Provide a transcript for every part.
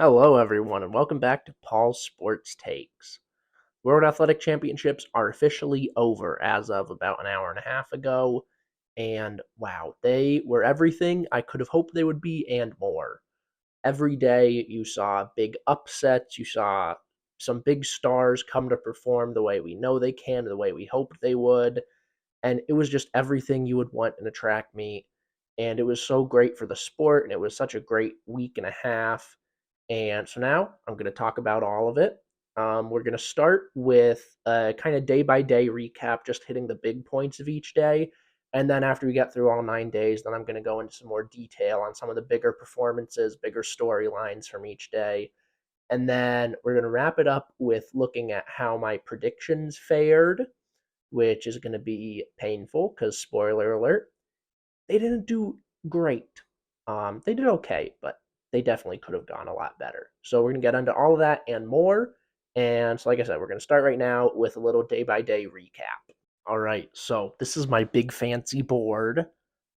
Hello, everyone, and welcome back to Paul's Sports Takes. World Athletic Championships are officially over as of about an hour and a half ago, and wow, they were everything I could have hoped they would be and more. Every day you saw big upsets, you saw some big stars come to perform the way we know they can, the way we hoped they would, and it was just everything you would want in a track meet. And it was so great for the sport, and it was such a great week and a half. And so now I'm going to talk about all of it. We're going to start with a kind of day by day recap, just hitting the big points of each day. And then after we get through all 9 days, then I'm going to go into some more detail on some of the bigger performances, bigger storylines from each day. And then we're going to wrap it up with looking at how my predictions fared, which is going to be painful because, spoiler alert, they didn't do great. They did okay, but they definitely could have gone a lot better. So we're going to get into all of that and more. And so, like I said, we're going to start right now with a little day by day recap. All right, so this is my big fancy board.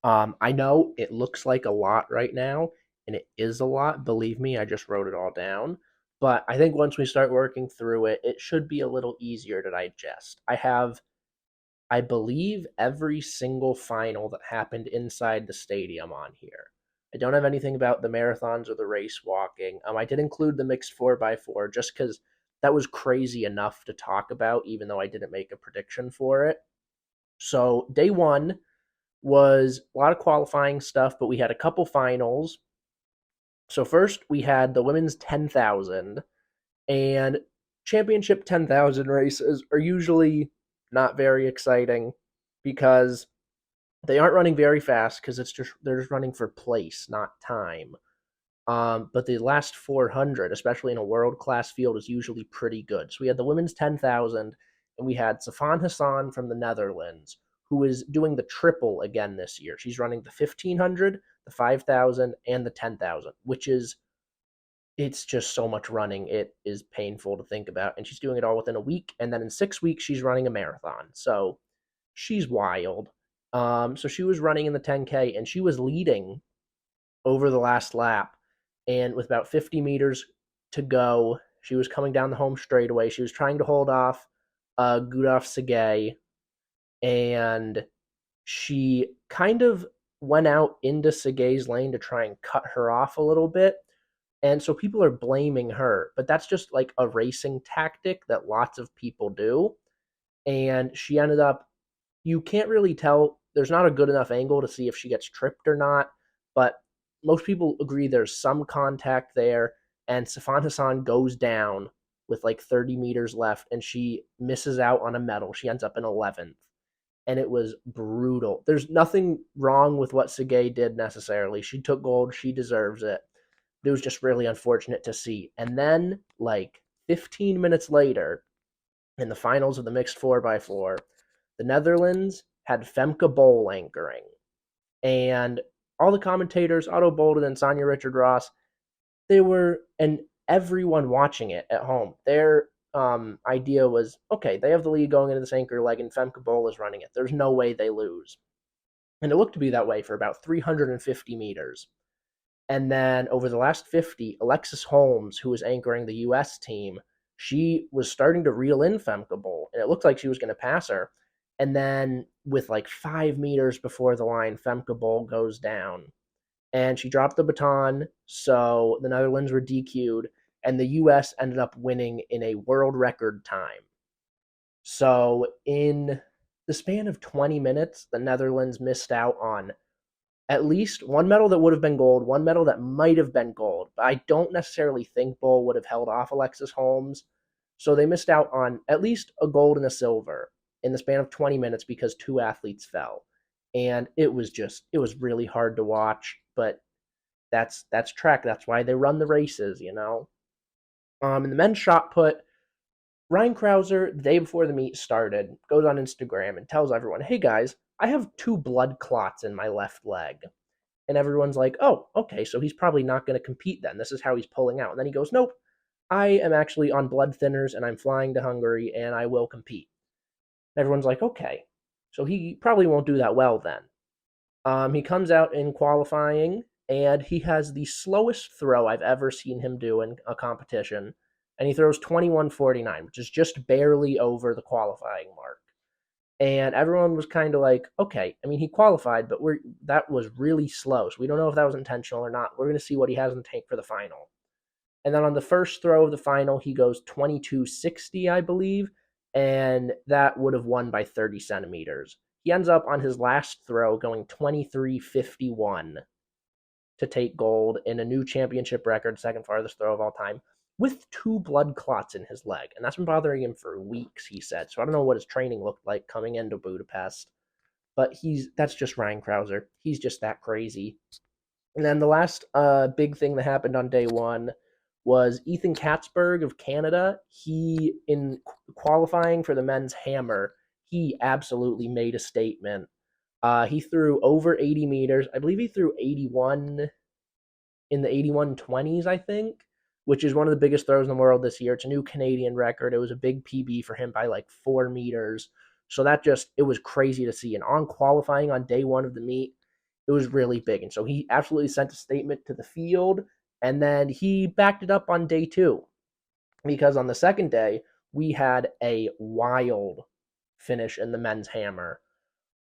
I know it looks like a lot right now, and it is a lot. Believe me, I just wrote it all down. But I think once we start working through it, it should be a little easier to digest. I believe, every single final that happened inside the stadium on here. I don't have anything about the marathons or the race walking. I did include the mixed 4x4 just because that was crazy enough to talk about, even though I didn't make a prediction for it. So, day one was a lot of qualifying stuff, but we had a couple finals. So, first, we had the women's 10,000, and championship 10,000 races are usually not very exciting because they aren't running very fast because they're just running for place, not time. But the last 400, especially in a world class field, is usually pretty good. So we had the women's 10,000, and we had Safan Hassan from the Netherlands, who is doing the triple again this year. She's running the 1,500, the 5,000, and the 10,000, which is it's just so much running. It is painful to think about. And she's doing it all within a week. And then in 6 weeks, she's running a marathon. So she's wild. So she was running in the 10K and she was leading over the last lap. And with about 50 meters to go, she was coming down the home straightaway. She was trying to hold off Gudaf Segay. And she kind of went out into Segay's lane to try and cut her off a little bit. And so people are blaming her, but that's just like a racing tactic that lots of people do. And she ended up, you can't really tell, there's not a good enough angle to see if she gets tripped or not, but most people agree there's some contact there. And Safan Hassan goes down with like 30 meters left and she misses out on a medal. She ends up in 11th. And it was brutal. There's nothing wrong with what Segay did necessarily. She took gold, she deserves it. It was just really unfortunate to see. And then, like 15 minutes later, in the finals of the mixed 4x4, the Netherlands had Femke Bol anchoring. And all the commentators, Otto Bolden and Sonia Richard Ross, and everyone watching it at home, their idea was, okay, they have the lead going into this anchor leg, and Femke Bol is running it. There's no way they lose. And it looked to be that way for about 350 meters. And then over the last 50, Alexis Holmes, who was anchoring the U.S. team, she was starting to reel in Femke Bol, and it looked like she was going to pass her. And then with like 5 meters before the line, Femke Bol goes down. And she dropped the baton, so the Netherlands were DQ'd, and the U.S. ended up winning in a world record time. So in the span of 20 minutes, the Netherlands missed out on at least one medal that would have been gold, one medal that might have been gold. But I don't necessarily think Bol would have held off Alexis Holmes. So they missed out on at least a gold and a silver in the span of 20 minutes because two athletes fell. And it was really hard to watch, but that's track. That's why they run the races, you know. In the men's shot put, Ryan Krauser, the day before the meet started, goes on Instagram and tells everyone, "Hey guys, I have two blood clots in my left leg." And everyone's like, "Oh, okay, so he's probably not going to compete then. This is how he's pulling out." And then he goes, "Nope, I am actually on blood thinners and I'm flying to Hungary and I will compete." And everyone's like, "Okay, so he probably won't do that well then." He comes out in qualifying and he has the slowest throw I've ever seen him do in a competition, and he throws 21:49, which is just barely over the qualifying mark. And everyone was kind of like, okay, I mean, he qualified, but that was really slow. So we don't know if that was intentional or not. We're going to see what he has in the tank for the final. And then on the first throw of the final, he goes 22:60, I believe, and that would have won by 30 centimeters. He ends up on his last throw going 23:51 to take gold in a new championship record, second farthest throw of all time, with two blood clots in his leg. And that's been bothering him for weeks, he said. So I don't know what his training looked like coming into Budapest. But that's just Ryan Krauser. He's just that crazy. And then the last big thing that happened on day one was Ethan Katzberg of Canada. He, in qualifying for the men's hammer, he absolutely made a statement. He threw over 80 meters. I believe he threw 81 in the 81:20s, I think, which is one of the biggest throws in the world this year. It's a new Canadian record. It was a big PB for him by like 4 meters. So it was crazy to see. And on qualifying on day one of the meet, it was really big. And so he absolutely sent a statement to the field. And then he backed it up on day two, because on the second day, we had a wild finish in the men's hammer.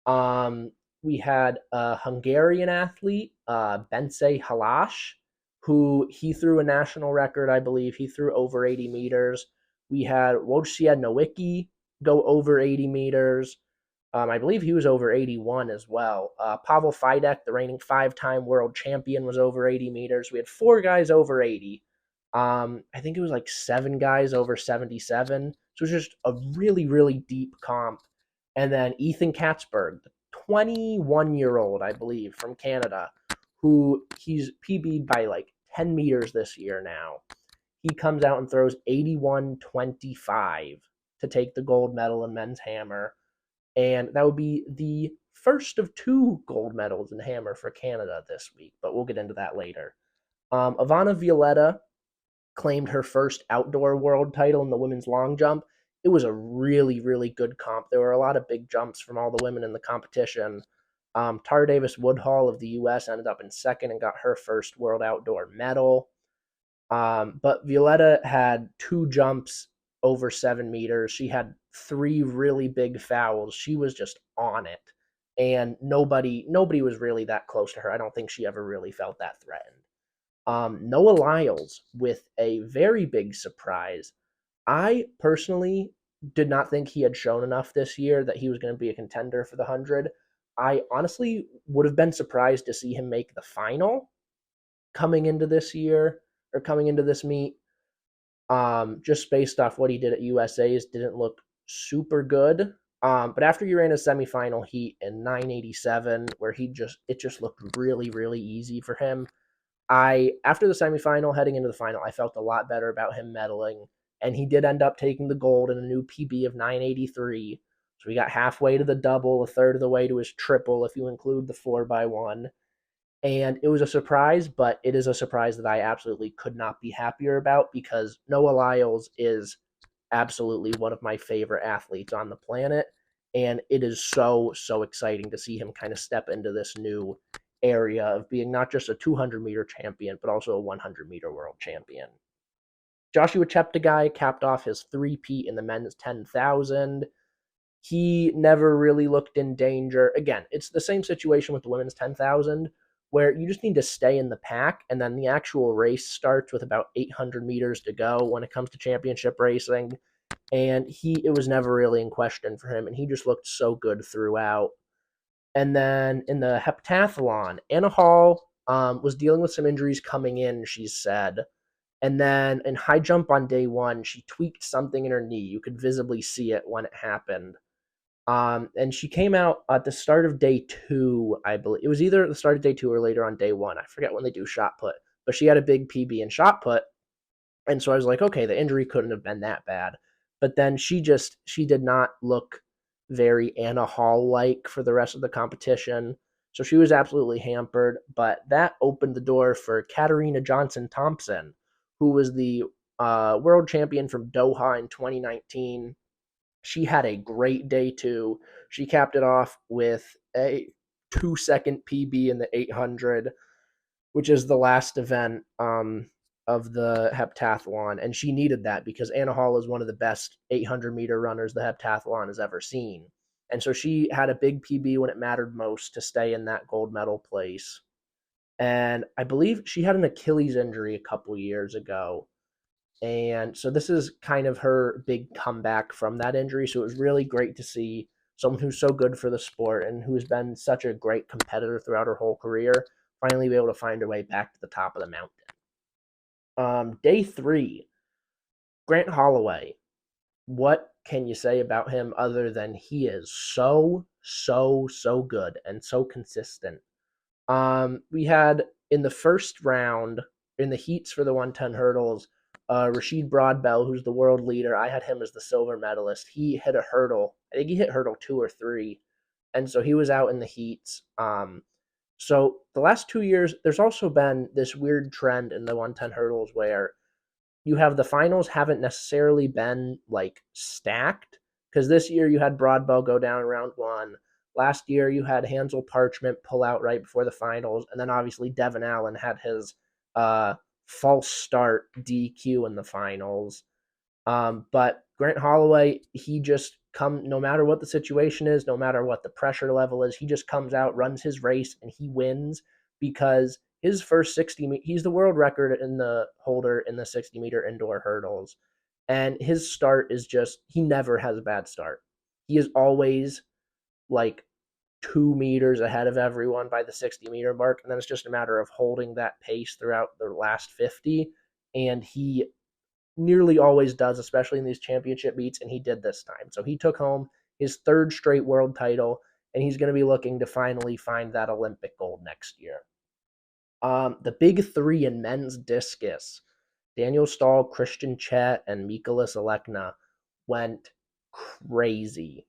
Um, we had a Hungarian athlete, Bence Halash, who he threw a national record, I believe. He threw over 80 meters. We had Wojciech Nowicki go over 80 meters. I believe he was over 81 as well. Pavel Fidek, the reigning five-time world champion, was over 80 meters. We had four guys over 80. I think it was like seven guys over 77. So it was just a really, really deep comp. And then Ethan Katzberg, the 21-year-old, I believe, from Canada, who he's PB'd by like 10 meters this year now. He comes out and throws 81:25 to take the gold medal in men's hammer. And that would be the first of two gold medals in hammer for Canada this week, but we'll get into that later. Ivana Violetta claimed her first outdoor world title in the women's long jump. It was a really, really good comp. There were a lot of big jumps from all the women in the competition. Tara Davis Woodhall of the U.S. ended up in second and got her first world outdoor medal. But Violetta had two jumps over 7 meters. She had three really big fouls. She was just on it. And nobody was really that close to her. I don't think she ever really felt that threatened. Noah Lyles with a very big surprise. I personally did not think he had shown enough this year that he was going to be a contender for the 100. I honestly would have been surprised to see him make the final coming into this year, or coming into this meet. Just based off what he did at USA's, didn't look super good. But after he ran a semifinal heat in 987, where it just looked really, really easy for him, after the semifinal, heading into the final, I felt a lot better about him medaling, and he did end up taking the gold in a new PB of 983. So we got halfway to the double, a third of the way to his triple if you include the 4x1. And it was a surprise, but it is a surprise that I absolutely could not be happier about, because Noah Lyles is absolutely one of my favorite athletes on the planet. And it is so, so exciting to see him kind of step into this new area of being not just a 200-meter champion, but also a 100-meter world champion. Joshua Cheptegei capped off his three-peat in the men's 10,000. He never really looked in danger. Again, it's the same situation with the women's 10,000, where you just need to stay in the pack, and then the actual race starts with about 800 meters to go when it comes to championship racing. And it was never really in question for him, and he just looked so good throughout. And then in the heptathlon, Anna Hall was dealing with some injuries coming in, she said. And then in high jump on day one, she tweaked something in her knee. You could visibly see it when it happened. And she came out at the start of day two, I believe. It was either at the start of day two or later on day one. I forget when they do shot put. But she had a big PB in shot put. And so I was like, okay, the injury couldn't have been that bad. But then she did not look very Anna Hall-like for the rest of the competition. So she was absolutely hampered. But that opened the door for Katarina Johnson-Thompson, who was the world champion from Doha in 2019. She had a great day two. She capped it off with a 2-second PB in the 800. which is the last event of the heptathlon. And she needed that because Anna Hall is one of the best 800-meter runners the heptathlon has ever seen. And so she had a big PB when it mattered most to stay in that gold medal place. And I believe she had an Achilles injury a couple years ago. And so this is kind of her big comeback from that injury. So it was really great to see someone who's so good for the sport and who's been such a great competitor throughout her whole career finally be able to find her way back to the top of the mountain. Day three, Grant Holloway. What can you say about him other than he is so good and so consistent? We had in the first round in the heats for the 110 hurdles, Rashid Broadbell, who's the world leader. I had him as the silver medalist. He hit a hurdle. I think he hit hurdle 2 or 3, and so he was out in the heats. So the last 2 years, there's also been this weird trend in the 110 hurdles where you have the finals haven't necessarily been like stacked because this year you had Broadbell go down in round one. Last year you had Hansel Parchment pull out right before the finals, and then obviously Devin Allen had his uh, false start DQ in the finals. But Grant Holloway, he just come no matter what the situation is, no matter what the pressure level is, he just comes out, runs his race, and he wins because his first 60 he's the world record in the holder in the 60-meter indoor hurdles. And his start is just he never has a bad start. He is always like 2 meters ahead of everyone by the 60-meter mark. And then it's just a matter of holding that pace throughout the last 50. And he nearly always does, especially in these championship meets, and he did this time. So he took home his third straight world title, and he's going to be looking to finally find that Olympic gold next year. The big three in men's discus, Daniel Stahl, Christian Chet, and Mikolas Alekna went crazy.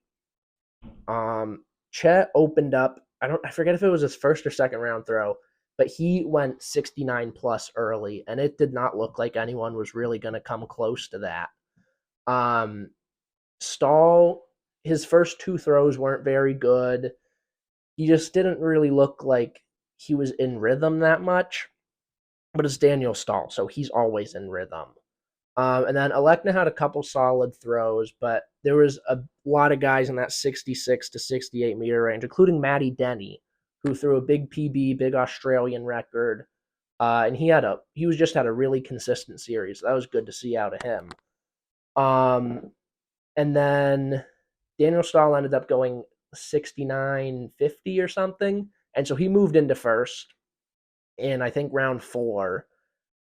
Chet opened up, I forget if it was his first or second round throw, but he went 69 plus early, and it did not look like anyone was really going to come close to that. Stahl, his first two throws weren't very good. He just didn't really look like he was in rhythm that much, but it's Daniel Stahl, so he's always in rhythm. And then Alekna had a couple solid throws, but there was a lot of guys in that 66 to 68 meter range, including Matty Denny, who threw a big PB, big Australian record. And he was just had a really consistent series. So that was good to see out of him. And then Daniel Stahl ended up going 69.50 or something. And so he moved into first in, I think, round 4.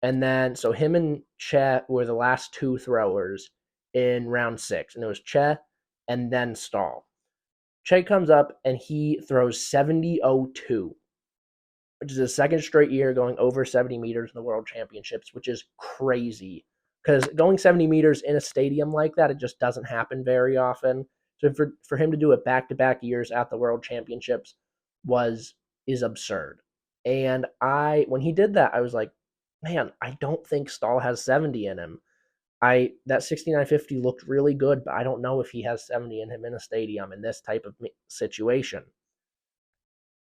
And then, so him and Chet were the last two throwers in round 6. And it was Chet and then Stahl. Chet comes up and he throws 70.02, which is his second straight year going over 70 meters in the World Championships, which is crazy. Because going 70 meters in a stadium like that, it just doesn't happen very often. So for him to do it back-to-back years at the World Championships is absurd. And when he did that, I was like, man, I don't think Stahl has 70 in him. That 69.50 looked really good, but I don't know if he has 70 in him in a stadium in this type of situation.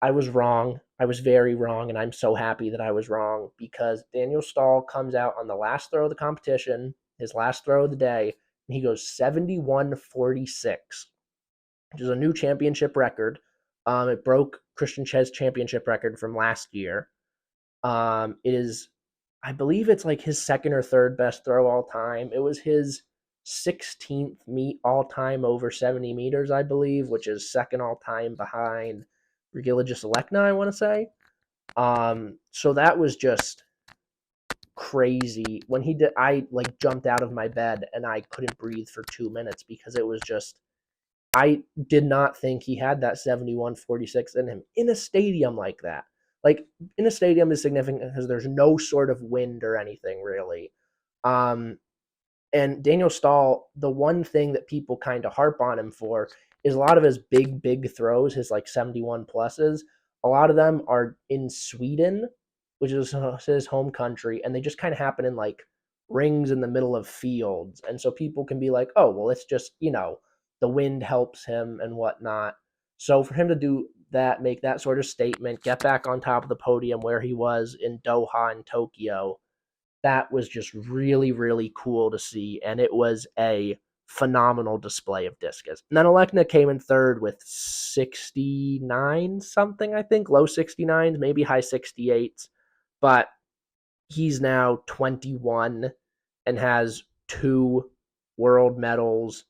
I was wrong. I was very wrong, and I'm so happy that I was wrong because Daniel Stahl comes out on the last throw of the competition, his last throw of the day, and he goes 71.46, which is a new championship record. It broke Christian Chet's championship record from last year. It is, I believe it's like his second or third best throw all time. It was his 16th meet all time over 70 meters, I believe, which is second all time behind Regilogis Alekna, I want to say. So that was just crazy. When he did, I like jumped out of my bed and I couldn't breathe for 2 minutes because it was just, I did not think he had that 71.46 in him in a stadium like that. Like in a stadium is significant because there's no sort of wind or anything really. And Daniel Stahl, the one thing that people kind of harp on him for is a lot of his big throws, his like 71 pluses. A lot of them are in Sweden, which is his home country, and they just kind of happen in like rings in the middle of fields. And so people can be like, oh, well, it's just, the wind helps him and whatnot. So for him to do make that sort of statement, get back on top of the podium where he was in Doha and Tokyo, that was just really, really cool to see. And it was a phenomenal display of discus. And then Alekna came in third with 69 something, I think, low 69s, maybe high 68s. But he's now 21 and has two world medals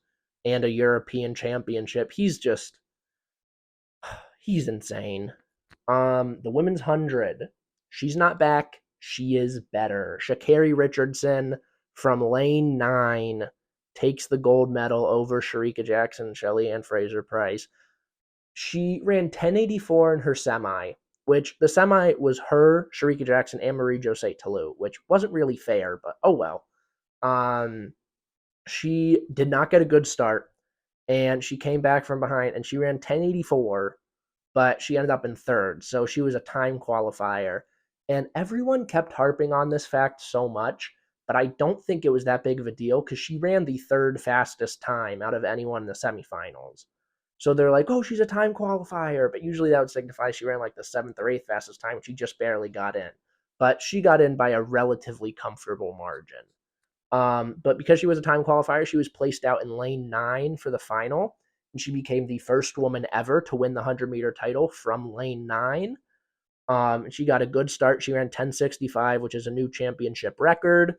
and a European championship. He's insane. The women's 100, she's not back. She is better. Sha'Carri Richardson from lane 9 takes the gold medal over Shericka Jackson and Shelly Ann Fraser-Price. She ran 1084 in her semi, which the semi was her, Shericka Jackson, and Marie-Josée Tallou, which wasn't really fair, but oh well. She did not get a good start, and she came back from behind, and she ran 1084, but she ended up in third. So she was a time qualifier. And everyone kept harping on this fact so much, but I don't think it was that big of a deal because she ran the third fastest time out of anyone in the semifinals. So they're like, oh, she's a time qualifier. But usually that would signify she ran like the seventh or eighth fastest time, which she just barely got in. But she got in by a relatively comfortable margin. But because she was a time qualifier, she was placed out in lane 9 for the final. And she became the first woman ever to win the 100-meter title from lane 9. She got a good start. She ran 10:65, which is a new championship record.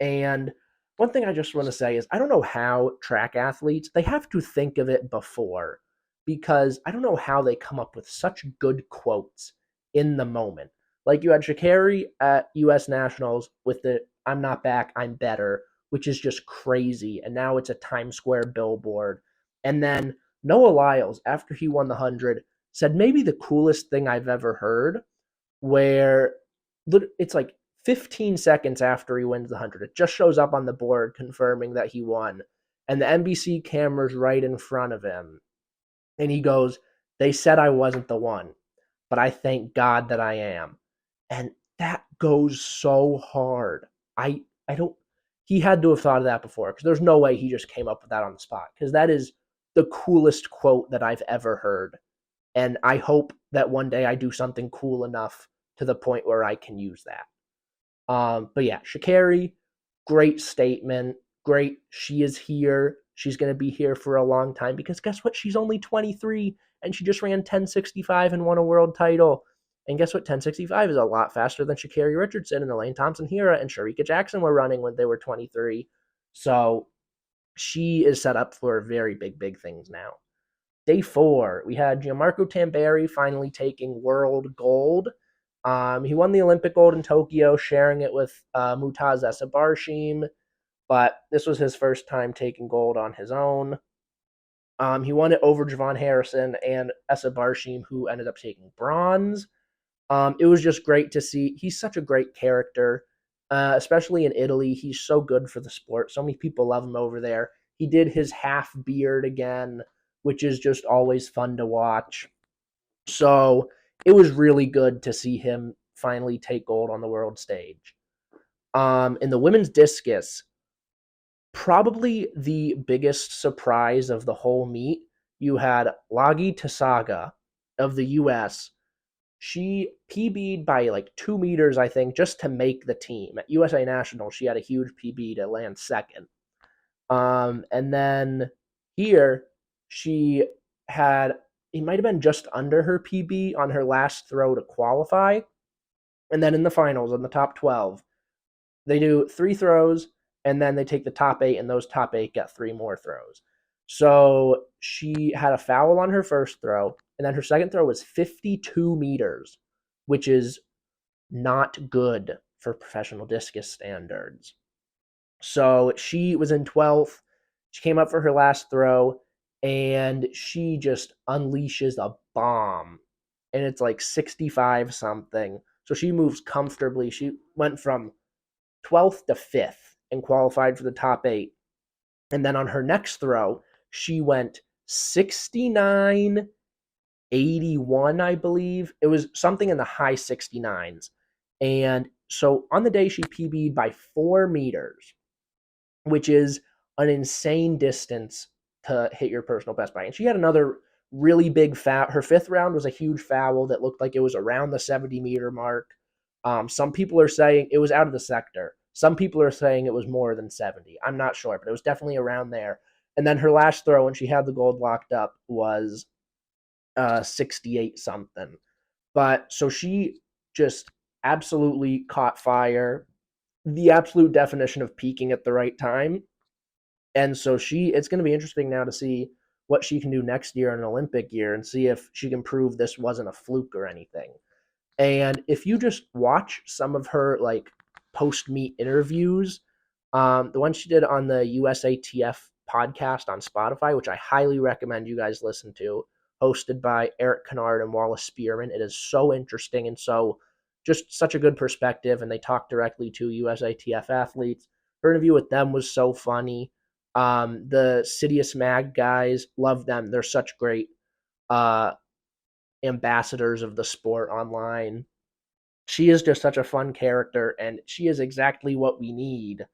And one thing I just want to say is I don't know how track athletes, they have to think of it before, because I don't know how they come up with such good quotes in the moment. Like you had Sha'Carri at US Nationals with the I'm not back, I'm better, which is just crazy. And now it's a Times Square billboard. And then Noah Lyles, after he won the 100, said maybe the coolest thing I've ever heard, where it's like 15 seconds after he wins the 100. It just shows up on the board confirming that he won. And the NBC camera's right in front of him. And he goes, they said I wasn't the one, but I thank God that I am. And that goes so hard. I don't, he had to have thought of that before because there's no way he just came up with that on the spot because that is the coolest quote that I've ever heard. And I hope that one day I do something cool enough to the point where I can use that. But yeah, Sha'Carri, great statement. Great. She is here. She's going to be here for a long time because guess what? She's only 23 and she just ran 10:65 and won a world title. And guess what? 10:65 is a lot faster than Sha'Carri Richardson and Elaine Thompson-Herah and Shericka Jackson were running when they were 23. So she is set up for very big, big things now. Day 4, we had Gianmarco Tamberi finally taking world gold. He won the Olympic gold in Tokyo, sharing it with Mutaz Essabarshim, but this was his first time taking gold on his own. He won it over Javon Harrison and Essabarshim, who ended up taking bronze. It was just great to see. He's such a great character, especially in Italy. He's so good for the sport. So many people love him over there. He did his half beard again, which is just always fun to watch. So it was really good to see him finally take gold on the world stage. In the women's discus, probably the biggest surprise of the whole meet, you had Lagi Tasaga of the US. She PB'd by like 2 meters, I think, just to make the team. At USA National, she had a huge PB to land second. And then here, she had, it might have been just under her PB on her last throw to qualify. And then in the finals, in the top 12, they do 3 throws, and then they take the top 8, and those top 8 get 3 more throws. So she had a foul on her first throw, and then her second throw was 52 meters, which is not good for professional discus standards. So she was in 12th. She came up for her last throw, and she just unleashes a bomb. And it's like 65 something. So she moves comfortably. She went from 12th to 5th and qualified for the top 8. And then on her next throw, she went 69, 81, I believe. It was something in the high 69s. And so on the day, she PB'd by 4 meters, which is an insane distance to hit your personal best by. And she had another really big foul. Her fifth round was a huge foul that looked like it was around the 70-meter mark. Some people are saying it was out of the sector. Some people are saying it was more than 70. I'm not sure, but it was definitely around there. And then her last throw when she had the gold locked up was 68 something. But so she just absolutely caught fire, the absolute definition of peaking at the right time. And so it's going to be interesting now to see what she can do next year in an Olympic year and see if she can prove this wasn't a fluke or anything. And if you just watch some of her like post meet interviews, the one she did on the USATF podcast on Spotify, which I highly recommend you guys listen to, hosted by Eric Kennard and Wallace Spearman. It is so interesting and so just such a good perspective. And they talk directly to USATF athletes. Her interview with them was so funny. The Sidious Mag guys, love them. They're such great uh, ambassadors of the sport online. She is just such a fun character, and she is exactly what we need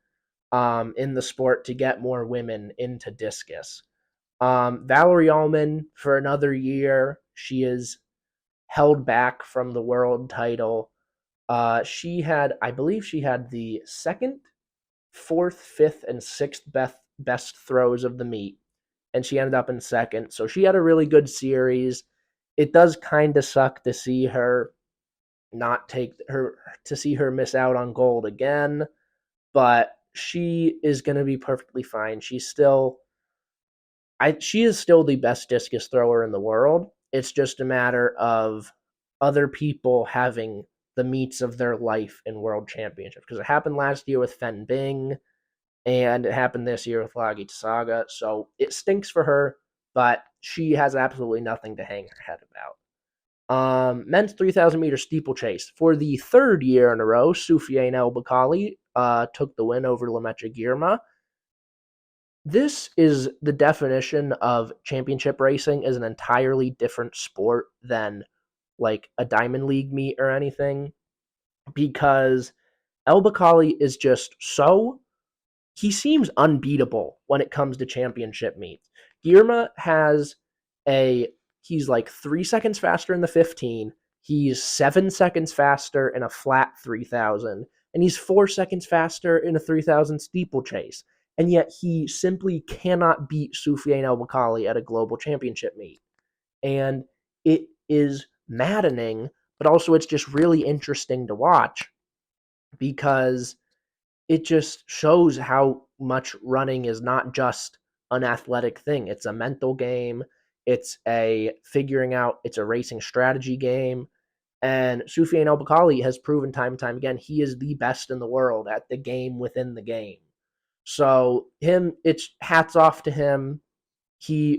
in the sport to get more women into discus. Valerie Allman, for another year, she is held back from the world title. I believe she had the second, fourth, fifth, and sixth best throws of the meet, and she ended up in second. So she had a really good series. It does kind of suck to see her miss out on gold again, but she is going to be perfectly fine. She is still the best discus thrower in the world. It's just a matter of other people having the meets of their life in world championships, because it happened last year with Fen Bing and it happened this year with Lagi Saga. So it stinks for her, but she has absolutely nothing to hang her head about. Men's 3,000-meter steeplechase. For the third year in a row, Soufiane El Bakali took the win over Lemaitre Girma. This is the definition of championship racing as an entirely different sport than like a Diamond League meet or anything, because El Bakali is just so he seems unbeatable when it comes to championship meets. Girma has he's like 3 seconds faster in the 15. He's 7 seconds faster in a flat 3,000, and he's 4 seconds faster in a 3,000 steeplechase. And yet he simply cannot beat Soufiane El Bakali at a global championship meet. And it is maddening, but also it's just really interesting to watch because it just shows how much running is not just an athletic thing. It's a mental game. It's a racing strategy game. And Soufiane El Bakali has proven time and time again he is the best in the world at the game within the game. So it's hats off to him.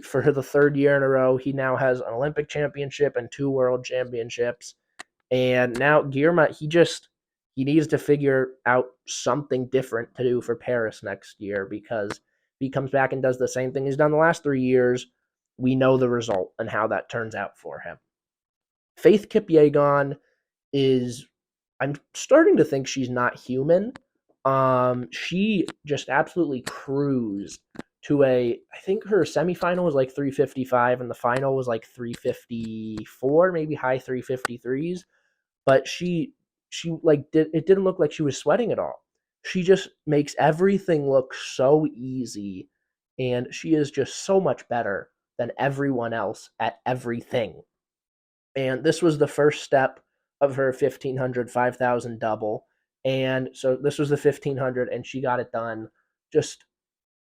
For the third year in a row, he now has an Olympic championship and 2 world championships. And now Guillermo, he needs to figure out something different to do for Paris next year, because if he comes back and does the same thing he's done the last 3 years, we know the result and how that turns out for him. Faith Kipyegon is I'm starting to think she's not human. She just absolutely cruised I think her semifinal was like 355 and the final was like 354, maybe high 353s. But it didn't look like she was sweating at all. She just makes everything look so easy, and she is just so much better than everyone else at everything. And this was the first step of her 1,500, 5,000 double. And so this was the 1,500, and she got it done. Just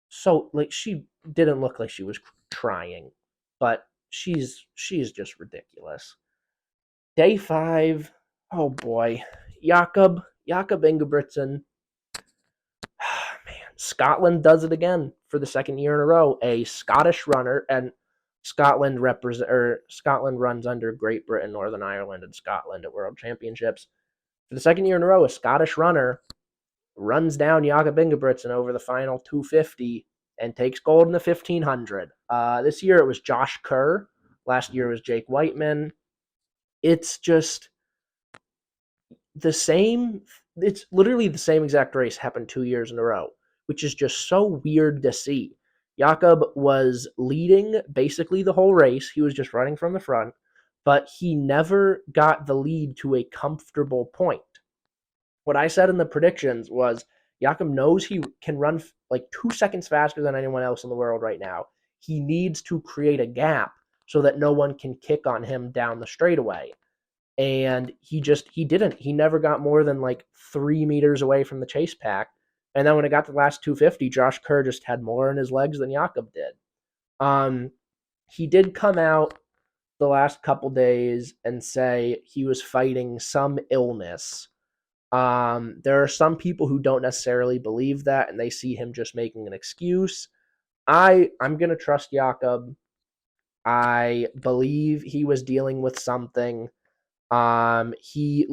so, like, she didn't look like she was trying, but she's just ridiculous. Day 5, oh boy, Jakob Ingebrigtsen. Man, Scotland does it again for the second year in a row. A Scottish runner, and Scotland runs under Great Britain, Northern Ireland, and Scotland at World Championships. For the second year in a row, a Scottish runner runs down Jakob Ingebrigtsen over the final 250 and takes gold in the 1,500. This year it was Josh Kerr. Last year it was Jake Whiteman. It's just the same. It's literally the same exact race happened 2 years in a row, which is just so weird to see. Jakob was leading basically the whole race. He was just running from the front, but he never got the lead to a comfortable point. What I said in the predictions was Jakob knows he can run like 2 seconds faster than anyone else in the world right now. He needs to create a gap so that no one can kick on him down the straightaway. And he didn't. He never got more than like 3 meters away from the chase pack. And then when it got to the last 250, Josh Kerr just had more in his legs than Jakob did. Um, he did come out the last couple days and say he was fighting some illness. There are some people who don't necessarily believe that, and they see him just making an excuse. I'm gonna trust Jakob. I believe he was dealing with something. He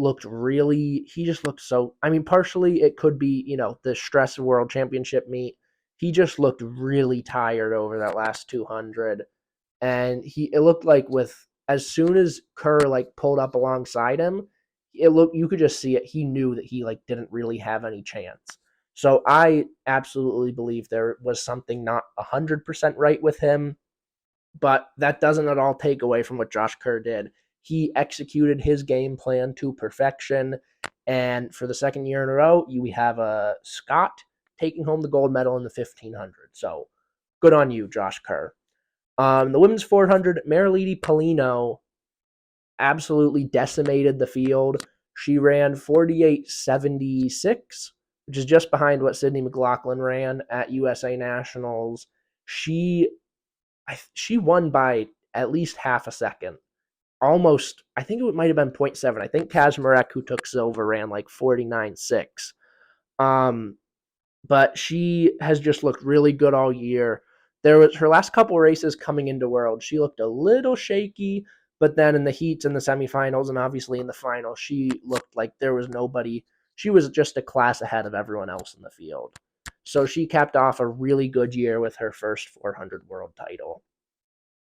just looked so, I mean, partially it could be, the stress of World Championship meet. He just looked really tired over that last 200. And it looked like as soon as Kerr like pulled up alongside him, you could just see it. He knew that he like didn't really have any chance. So I absolutely believe there was something not 100% right with him, but that doesn't at all take away from what Josh Kerr did. He executed his game plan to perfection. And for the second year in a row, we have a Scott taking home the gold medal in the 1500. So good on you, Josh Kerr. The women's 400, Marilady Polino absolutely decimated the field. She ran 48.76, which is just behind what Sydney McLaughlin ran at USA Nationals. She won by at least half a second. Almost, I think it might have been 0.7. I think Kazmarek, who took silver, ran like 49.6. But she has just looked really good all year. There was her last couple races coming into World. She looked a little shaky, but then in the heats and the semifinals and obviously in the final, she looked like there was nobody. She was just a class ahead of everyone else in the field. So she capped off a really good year with her first 400 world title.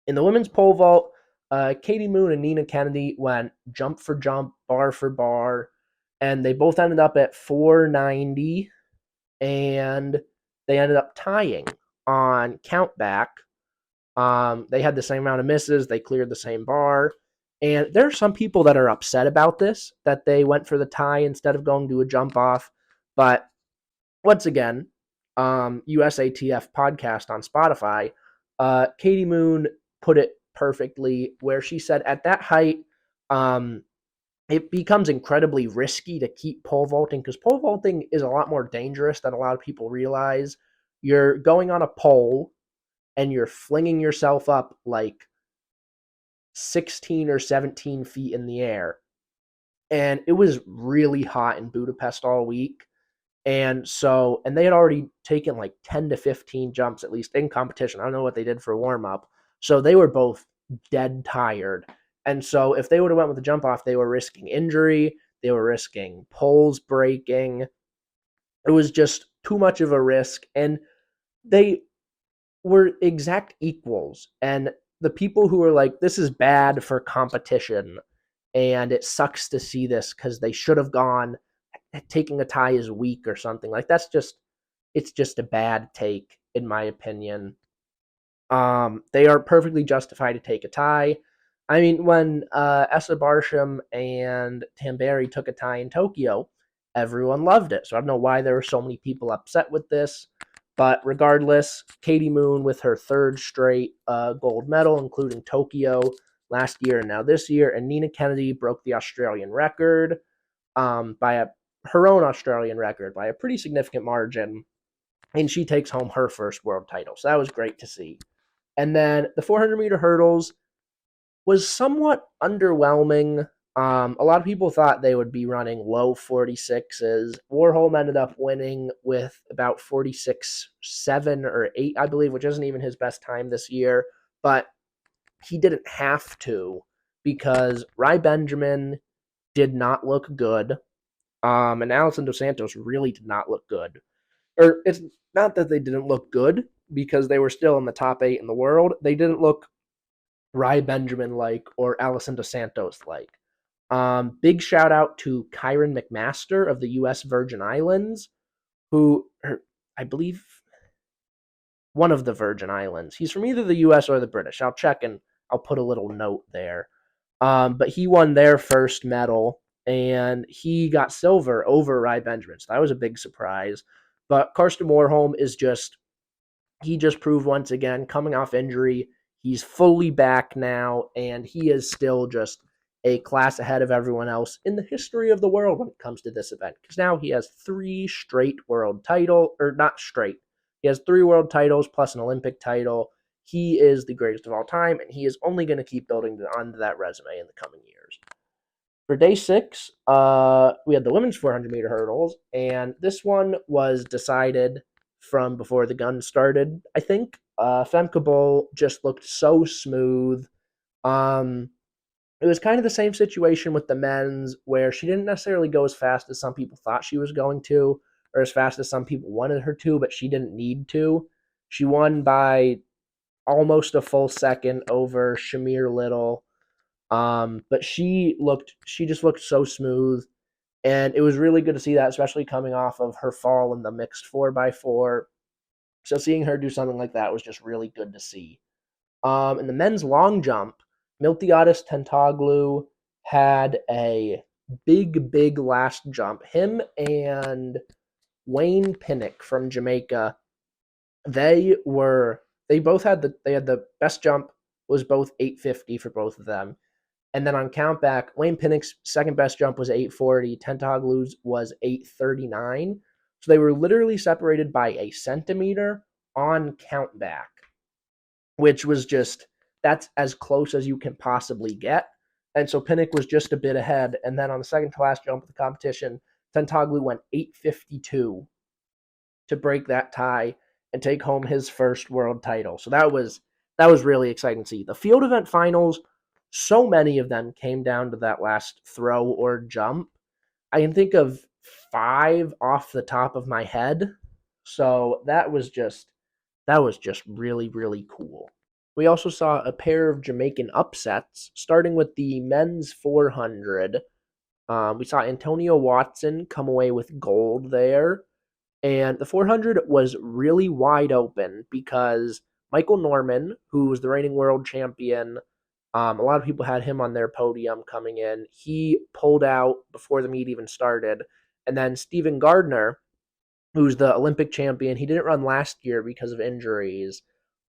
In the women's pole vault, Katie Moon and Nina Kennedy went jump for jump, bar for bar, and they both ended up at 490, and they ended up tying on countback. They had the same amount of misses. They cleared the same bar. And there are some people that are upset about this, that they went for the tie instead of going to a jump off. But once again, USATF podcast on Spotify, Katie Moon put it perfectly where she said at that height, it becomes incredibly risky to keep pole vaulting because pole vaulting is a lot more dangerous than a lot of people realize. You're going on a pole and you're flinging yourself up like 16 or 17 feet in the air. And it was really hot in Budapest all week. And they had already taken like 10 to 15 jumps, at least in competition. I don't know what they did for warm up. So they were both dead tired. And so if they would have went with the jump off, they were risking injury. They were risking poles breaking. It was just too much of a risk. And they were exact equals. And the people who were like, this is bad for competition and it sucks to see this because they should have gone, taking a tie is weak or something, like it's just a bad take in my opinion. They are perfectly justified to take a tie. I mean, when Essa Barsham and Tamberi took a tie in Tokyo, everyone loved it. So I don't know why there were so many people upset with this. But regardless, Katie Moon with her third straight gold medal, including Tokyo last year and now this year, and Nina Kennedy broke the Australian record her own Australian record by a pretty significant margin, and she takes home her first world title. So that was great to see. And then the 400-meter hurdles was somewhat underwhelming. A lot of people thought they would be running low 46s. Warholm ended up winning with about 46.7 or 8, I believe, which isn't even his best time this year. But he didn't have to because Rai Benjamin did not look good. And Alison Dos Santos really did not look good. Or it's not that they didn't look good because they were still in the top 8 in the world. They didn't look Rai Benjamin like or Alison Dos Santos like. Big shout out to Kyron McMaster of the U.S. Virgin Islands, who I believe one of the Virgin Islands. He's from either the U.S. or the British. I'll check and I'll put a little note there. But he won their first medal, and he got silver over Rai Benjamin. So that was a big surprise. But Karsten Warholm is just he just proved once again, coming off injury, he's fully back now, and he is still just a class ahead of everyone else in the history of the world when it comes to this event. Because now he has three straight world title, or not straight. He has three world titles plus an Olympic title. He is the greatest of all time, and he is only going to keep building onto that resume in the coming years. For day 6, we had the women's 400-meter hurdles, and this one was decided from before the gun started, I think. Femke Bol just looked so smooth. Um, it was kind of the same situation with the men's, where she didn't necessarily go as fast as some people thought she was going to, or as fast as some people wanted her to, but she didn't need to. She won by almost a full second over Shamir Little. But she just looked so smooth, and it was really good to see that, especially coming off of her fall in the mixed 4x4. So seeing her do something like that was just really good to see. In the men's long jump, Miltiadis Tentoglu had a big last jump. Him and Wayne Pinnock from Jamaica, they were they both had the best jump was both 850 for both of them. And then on countback, Wayne Pinnock's second best jump was 840. Tentoglu's was 839. So they were literally separated by a centimeter on countback, which was just, that's as close as you can possibly get. And so Pinnock was just a bit ahead. And then on the second to last jump of the competition, Tentoglu went 852 to break that tie and take home his first world title. So that was really exciting to see. The field event finals, so many of them came down to that last throw or jump. I can think of 5 off the top of my head. So that was just really cool. We also saw a pair of Jamaican upsets, starting with the men's 400. We saw Antonio Watson come away with gold there. And the 400 was really wide open because Michael Norman, who was the reigning world champion, a lot of people had him on their podium coming in. He pulled out before the meet even started. And then Stephen Gardner, who's the Olympic champion, he didn't run last year because of injuries.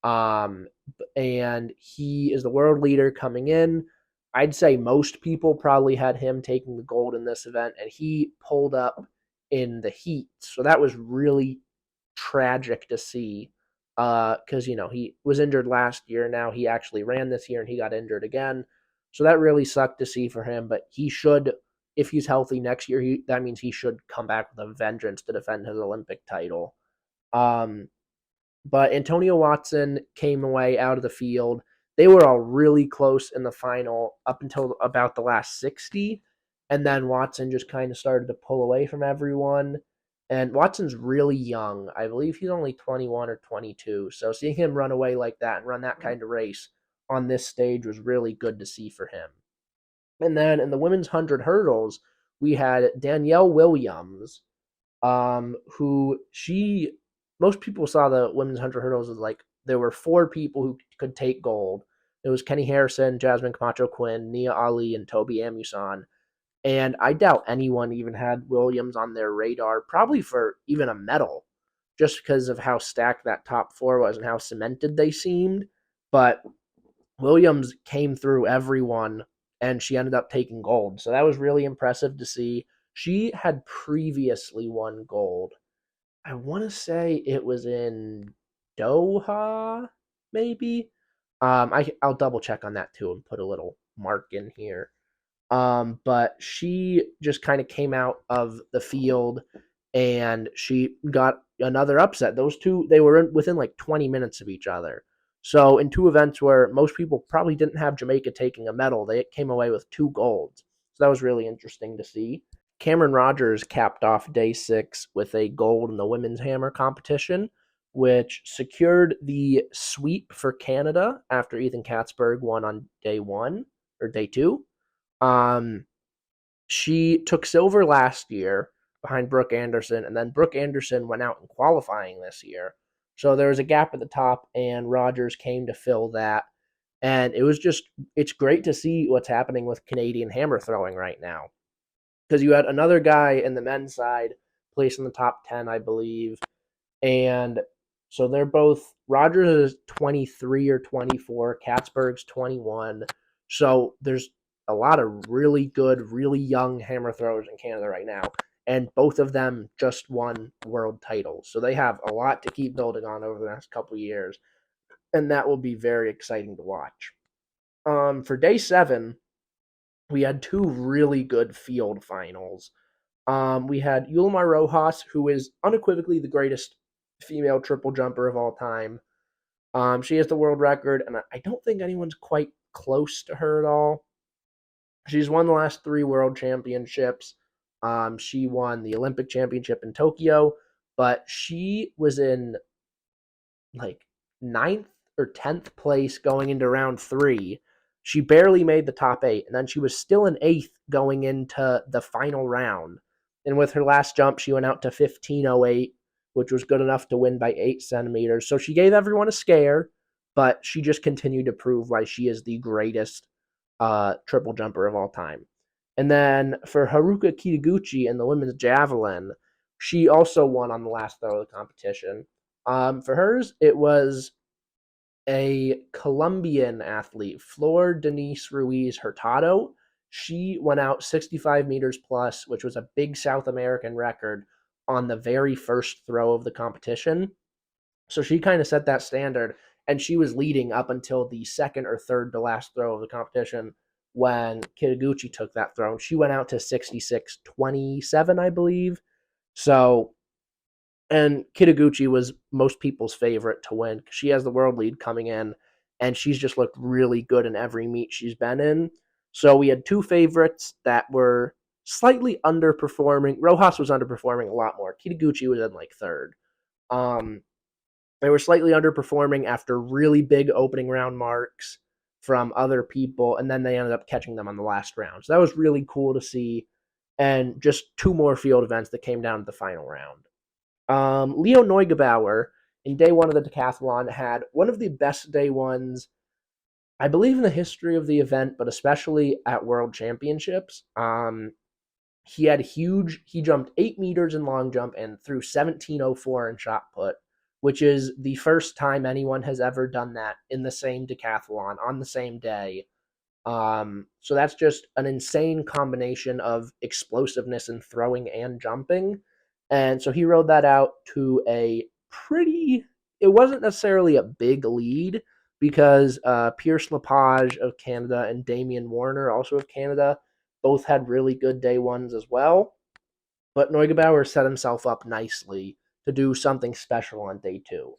Um, and he is the world leader coming in. I'd say most people probably had him taking the gold in this event, and he pulled up in the heat. So that was really tragic to see, because he was injured last year. Now he actually ran this year, and he got injured again. So that really sucked to see for him. But he should, if he's healthy next year, that means he should come back with a vengeance to defend his Olympic title. Um, but Antonio Watson came away out of the field. They were all really close in the final up until about the last 60. And then Watson just kind of started to pull away from everyone. And Watson's really young. I believe he's only 21 or 22. So seeing him run away like that and run that kind of race on this stage was really good to see for him. And then in the women's 100 hurdles, we had Danielle Williams, who most people saw the women's 100 hurdles as like there were 4 people who could take gold. It was Kenny Harrison, Jasmine Camacho Quinn, Nia Ali, and Toby Amusan. And I doubt anyone even had Williams on their radar, probably for even a medal, just because of how stacked that top 4 was and how cemented they seemed. But Williams came through everyone, and she ended up taking gold. So that was really impressive to see. She had previously won gold. I want to say it was in Doha, maybe. I'll double check on that too and put a little mark in here. But she just kind of came out of the field, and she got another upset. Those two, they were within like 20 minutes of each other. So in 2 events where most people probably didn't have Jamaica taking a medal, they came away with 2 golds. So that was really interesting to see. Cameron Rogers capped off day 6 with a gold in the women's hammer competition, which secured the sweep for Canada after Ethan Katzberg won on day 1 or day 2. She took silver last year behind Brooke Anderson, and then Brooke Anderson went out in qualifying this year. So there was a gap at the top, and Rogers came to fill that. And it's great to see what's happening with Canadian hammer throwing right now. Because you had another guy in the men's side placed in the top 10, I believe. And so they're both, Rogers is 23 or 24, Katzberg's 21. So there's a lot of really good, really young hammer throwers in Canada right now. And both of them just won world titles. So they have a lot to keep building on over the next couple of years. And that will be very exciting to watch. For day 7, we had two really good field finals. We had Yulmar Rojas, who is unequivocally the greatest female triple jumper of all time. She has the world record, and I don't think anyone's quite close to her at all. She's won the last 3 world championships. She won the Olympic championship in Tokyo, but she was in like 9th or 10th place going into round 3. She barely made the top 8, and then she was still in 8th going into the final round. And with her last jump, she went out to 15:08, which was good enough to win by 8 centimeters. So she gave everyone a scare, but she just continued to prove why she is the greatest triple jumper of all time. And then for Haruka Kitaguchi in the women's javelin, she also won on the last throw of the competition. For hers, it was a Colombian athlete, Flor Denise Ruiz Hurtado. She went out 65 meters plus, which was a big South American record on the very first throw of the competition. So she kind of set that standard, and she was leading up until the second or third to last throw of the competition when Kitaguchi took that throw. She went out to 66.27, I believe. So, and Kitaguchi was most people's favorite to win. She has the world lead coming in, and she's just looked really good in every meet she's been in. So we had two favorites that were slightly underperforming. Rojas was underperforming a lot more. Kitaguchi was in like third. Um, they were slightly underperforming after really big opening round marks from other people, and then they ended up catching them on the last round. So that was really cool to see, and just 2 more field events that came down to the final round. Leo Neugebauer in day 1 of the decathlon had one of the best day 1s, I believe, in the history of the event, but especially at World Championships. He jumped 8 meters in long jump and threw 17:04 in shot put, which is the first time anyone has ever done that in the same decathlon on the same day. So that's just an insane combination of explosiveness in throwing and jumping. And so he rode that out to it wasn't necessarily a big lead because Pierce Lepage of Canada and Damian Warner, also of Canada, both had really good day 1s as well. But Neugebauer set himself up nicely to do something special on day 2.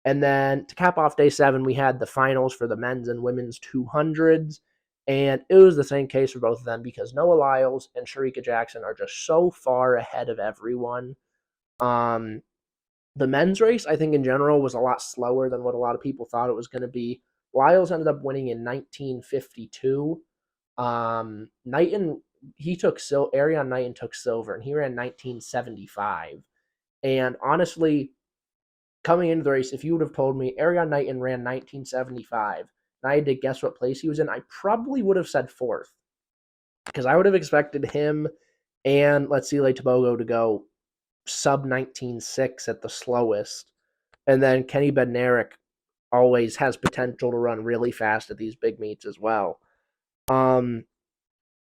And then to cap off day 7, we had the finals for the men's and women's 200s. And it was the same case for both of them because Noah Lyles and Sharika Jackson are just so far ahead of everyone. Um, the men's race, I think in general, was a lot slower than what a lot of people thought it was going to be. Lyles ended up winning in 1952. Knighton, Ariane Knighton took silver, and he ran 1975. And honestly, coming into the race, if you would have told me Ariane Knighton ran 1975 and I had to guess what place he was in, I probably would have said 4th because I would have expected him and let's see, Tobogo to go sub 19.6 at the slowest. And then Kenny Bednarik always has potential to run really fast at these big meets as well.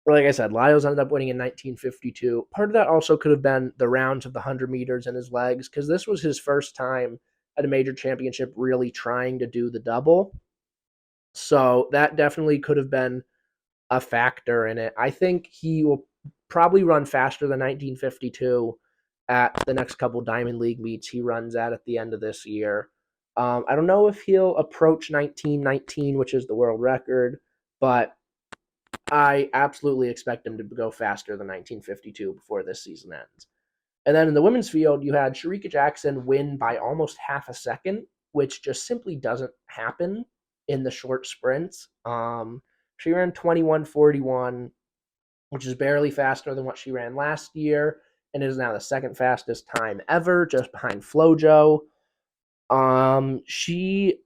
Like I said, Lyles ended up winning in 1952. Part of that also could have been the rounds of the 100 meters in his legs because this was his first time at a major championship really trying to do the double. So that definitely could have been a factor in it. I think he will probably run faster than 1952 at the next couple Diamond League meets he runs at the end of this year. I don't know if he'll approach 1919, which is the world record, but I absolutely expect him to go faster than 1952 before this season ends. And then in the women's field, you had Sharika Jackson win by almost half a second, which just simply doesn't happen in the short sprints. She ran 21:41, which is barely faster than what she ran last year, and is now the second fastest time ever, just behind FloJo. She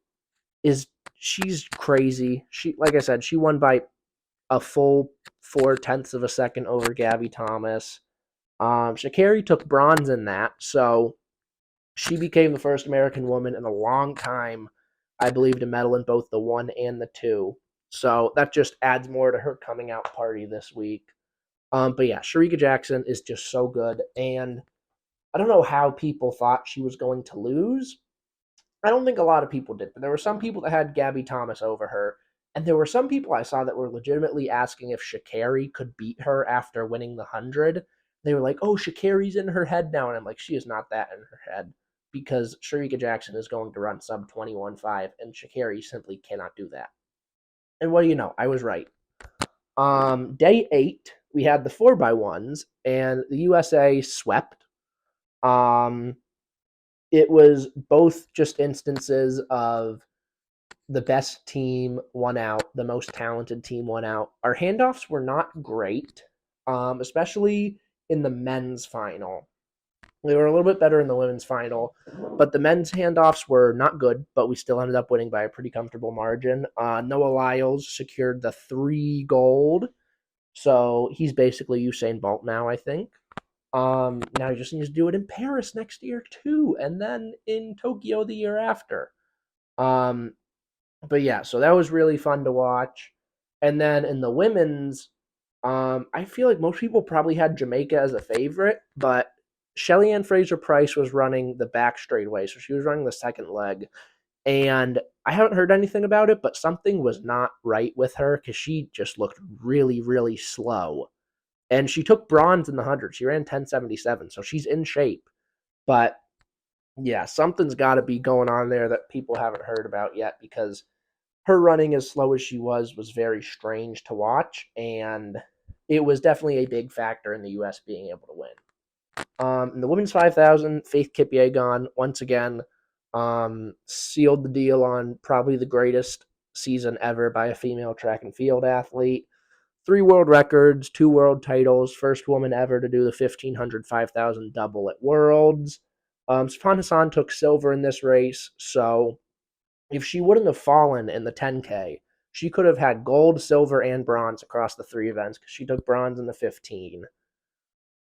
is she's crazy. She like I said, she won by a full 4/10 of a second over Gabby Thomas. Sha'Carri took bronze in that, so she became the first American woman in a long time, I believe, to medal in both the one and the two. So that just adds more to her coming out party this week. But yeah, Sharika Jackson is just so good, and I don't know how people thought she was going to lose. I don't think a lot of people did, but there were some people that had Gabby Thomas over her, and there were some people I saw that were legitimately asking if Sha'Carri could beat her after winning the 100. They were like, "Oh, Sha'Carri's in her head now," and I'm like, "She is not that in her head because Sharika Jackson is going to run sub 21.5, and Sha'Carri simply cannot do that." And what do you know? I was right. Day 8, we had the 4x1s, and the USA swept. Um, it was both just instances of the best team won out, the most talented team won out. Our handoffs were not great, especially in the men's final. They were a little bit better in the women's final, but the men's handoffs were not good, but we still ended up winning by a pretty comfortable margin. Noah Lyles secured the 3 gold, so he's basically Usain Bolt now, I think. Now he just needs to do it in Paris next year too, and then in Tokyo the year after. Um, but yeah, so that was really fun to watch. And then in the women's, I feel like most people probably had Jamaica as a favorite, but Shelly Ann Fraser Price was running the back straightaway, so she was running the second leg. And I haven't heard anything about it, but something was not right with her because she just looked really, really slow. And she took bronze in the 100. She ran 10:77, so she's in shape. But yeah, something's got to be going on there that people haven't heard about yet because her running as slow as she was very strange to watch, and it was definitely a big factor in the U.S. being able to win. In the women's 5,000, Faith Kipyegon once again sealed the deal on probably the greatest season ever by a female track and field athlete. 3 world records, 2 world titles, first woman ever to do the 1,500, 5,000 double at Worlds. Sifan Hassan took silver in this race, so if she wouldn't have fallen in the 10K, she could have had gold, silver, and bronze across the 3 events because she took bronze in the 15.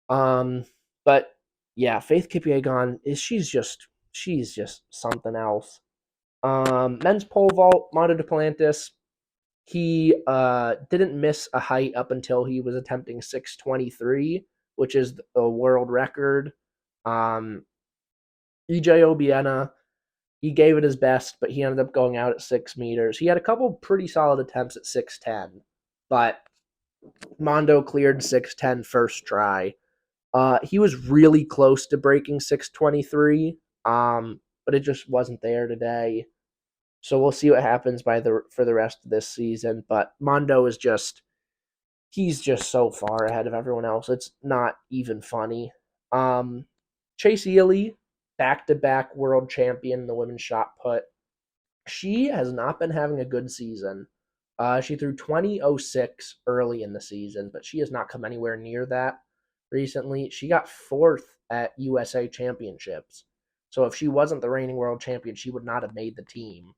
Um, but yeah, Faith Kipyegon is she's just something else. Men's pole vault, Mondo Duplantis, he didn't miss a height up until he was attempting 623, which is a world record. Um, EJ Obiena, he gave it his best, but he ended up going out at 6 meters. He had a couple pretty solid attempts at 6'10, but Mondo cleared 6'10 first try. He was really close to breaking 623, but it just wasn't there today. So we'll see what happens for the rest of this season. But Mondo is he's just so far ahead of everyone else. It's not even funny. Chase Ely, back to back world champion in the women's shot put. She has not been having a good season. She threw 20.06 early in the season, but she has not come anywhere near that recently. She got 4th at USA Championships. So if she wasn't the reigning world champion, she would not have made the team.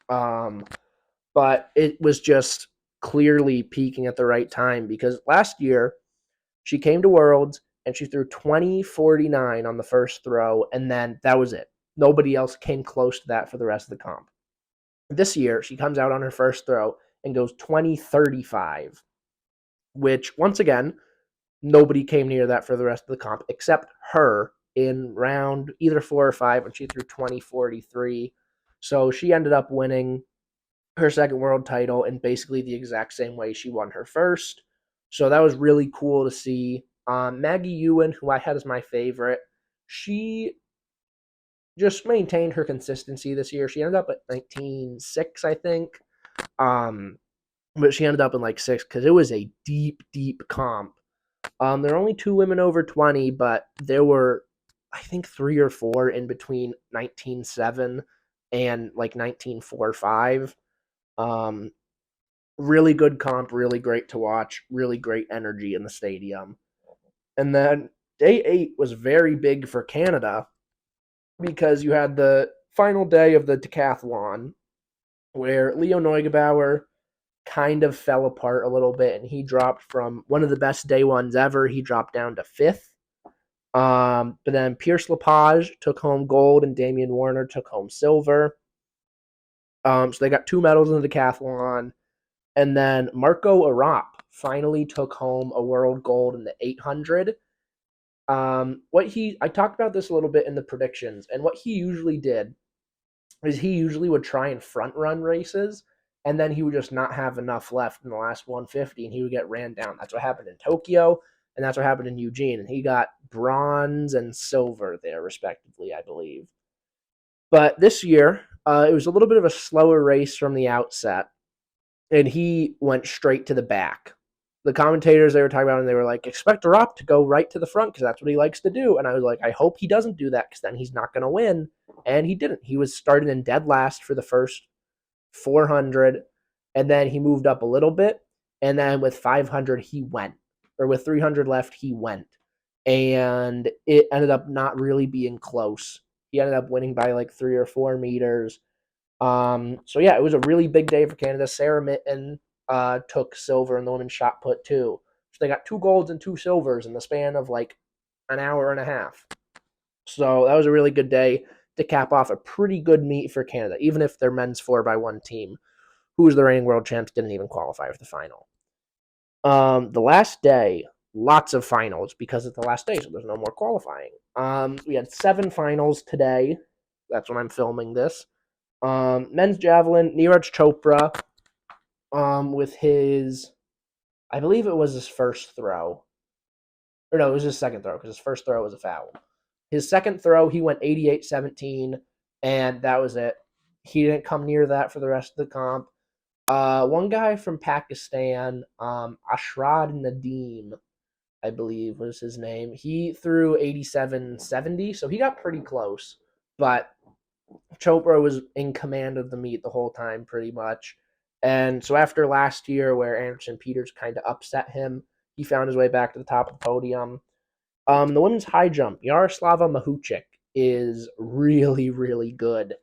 But it was just clearly peaking at the right time because last year she came to Worlds and she threw 20.49 on the first throw, and then that was it. Nobody else came close to that for the rest of the comp. This year, she comes out on her first throw and goes 20.35, which, once again, nobody came near that for the rest of the comp except her in round either 4 or 5 when she threw 20.43. So she ended up winning her second world title in basically the exact same way she won her first. So that was really cool to see. Maggie Ewan, who I had as my favorite, she just maintained her consistency this year. She ended up at 19.6, I think. But she ended up in like 6 because it was a deep, deep comp. There are only 2 women over 20, but there were, I think, 3 or 4 in between 19.7 and like 19.45. Really good comp, really great to watch, really great energy in the stadium. And then day 8 was very big for Canada. because you had the final day of the decathlon where Leo Neugebauer kind of fell apart a little bit and he dropped from one of the best day ones ever. He dropped down to fifth. But then Pierce Lepage took home gold and Damian Warner took home silver. So they got two medals in the decathlon. And then Marco Arap finally took home a world gold in the 800. I talked about this a little bit in the predictions, and what he usually did is he usually would try and front run races, and then he would just not have enough left in the last 150, and he would get ran down. That's what happened in Tokyo, and that's what happened in Eugene, and he got bronze and silver there, respectively, I believe. But this year, it was a little bit of a slower race from the outset, and he went straight to the back. The commentators they were talking about, and they were like, expect Arap to go right to the front because that's what he likes to do. And I was like, I hope he doesn't do that because then he's not going to win. And he didn't. He was starting in dead last for the first 400, and then he moved up a little bit. And then with 500, he went, or with 300 left, he went. And it ended up not really being close. He ended up winning by like 3 or 4 meters. So yeah, it was a really big day for Canada. Sarah Mitten took silver in the women's shot put too. So they got two golds and two silvers in the span of like an hour and a half. So that was a really good day to cap off a pretty good meet for Canada, even if their men's 4x1 team, who was the reigning world champs, didn't even qualify for the final. The last day, lots of finals because it's the last day, so there's no more qualifying. We had 7 finals today. That's when I'm filming this. Men's javelin, Neeraj Chopra, with his, I believe it was his first throw. Or no, it was his second throw because his first throw was a foul. His second throw, he went 88-17, and that was it. He didn't come near that for the rest of the comp. One guy from Pakistan, Ashrad Nadeem, I believe was his name. He threw 87-70, so he got pretty close. But Chopra was in command of the meet the whole time, pretty much. And so after last year, where Anderson Peters kind of upset him, he found his way back to the top of the podium. The women's high jump, Yaroslava Mahuchik is really, really good.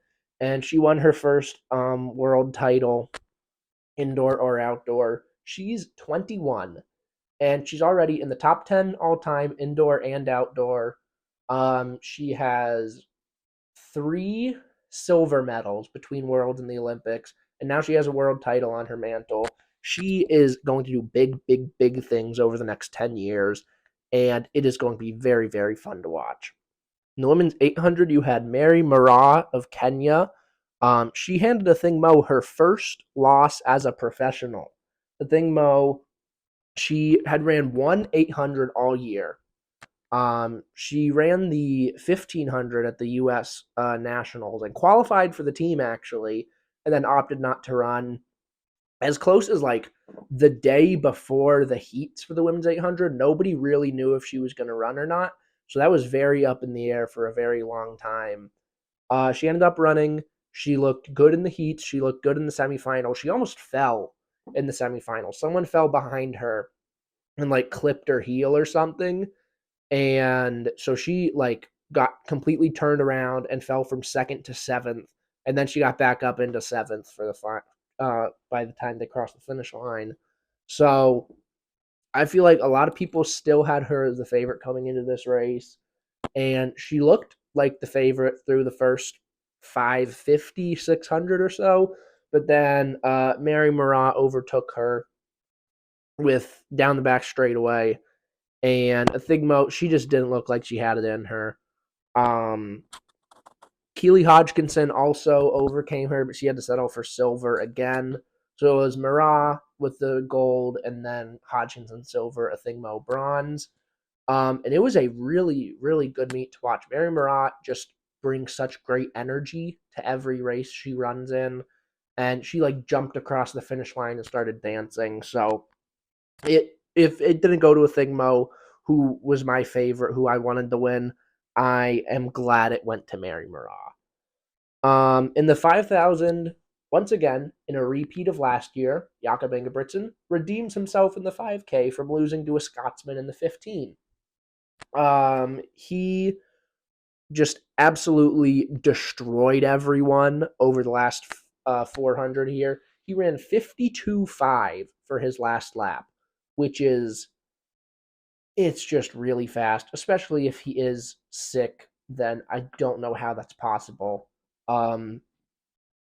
And she won her first world title, indoor or outdoor. She's 21, and she's already in the top 10 all time, indoor and outdoor. She has 3 silver medals between Worlds and the Olympics, and now she has a world title on her mantle. She is going to do big, big, big things over the next 10 years, and it is going to be very, very fun to watch. In the women's 800, you had Mary Moraa of Kenya. She handed Athing Mu her first loss as a professional. Athing Mu, she had ran one 800 all year. She ran the 1500 at the U.S. Nationals and qualified for the team actually, and then opted not to run. As close as like the day before the heats for the women's 800, nobody really knew if she was going to run or not. So that was very up in the air for a very long time. She ended up running. She looked good in the heats. She looked good in the semifinal. She almost fell in the semifinal. Someone fell behind her and like clipped her heel or something. And so she like got completely turned around and fell from second to seventh. And then she got back up into seventh for the by the time they crossed the finish line. So I feel like a lot of people still had her as the favorite coming into this race. And she looked like the favorite through the first 550, 600 or so. But then Mary Moraa overtook her with down the back straightaway. And Athing Mu, she just didn't look like she had it in her. Keely Hodgkinson also overcame her, but she had to settle for silver again. So it was Moraa with the gold, and then Hodgkinson silver, Athing Mu bronze. And it was a really, really good meet to watch. Mary Moraa just brings such great energy to every race she runs in. And she like jumped across the finish line and started dancing. So if it didn't go to Athing Mu, who was my favorite, who I wanted to win, I am glad it went to Mary Moraa. In the 5,000, once again, in a repeat of last year, Jakob Ingebrigtsen redeems himself in the 5K from losing to a Scotsman in the 15. He just absolutely destroyed everyone over the last 400 here. He ran 52.5 for his last lap, which is it's just really fast, especially if he is sick. Then I don't know how that's possible. Um,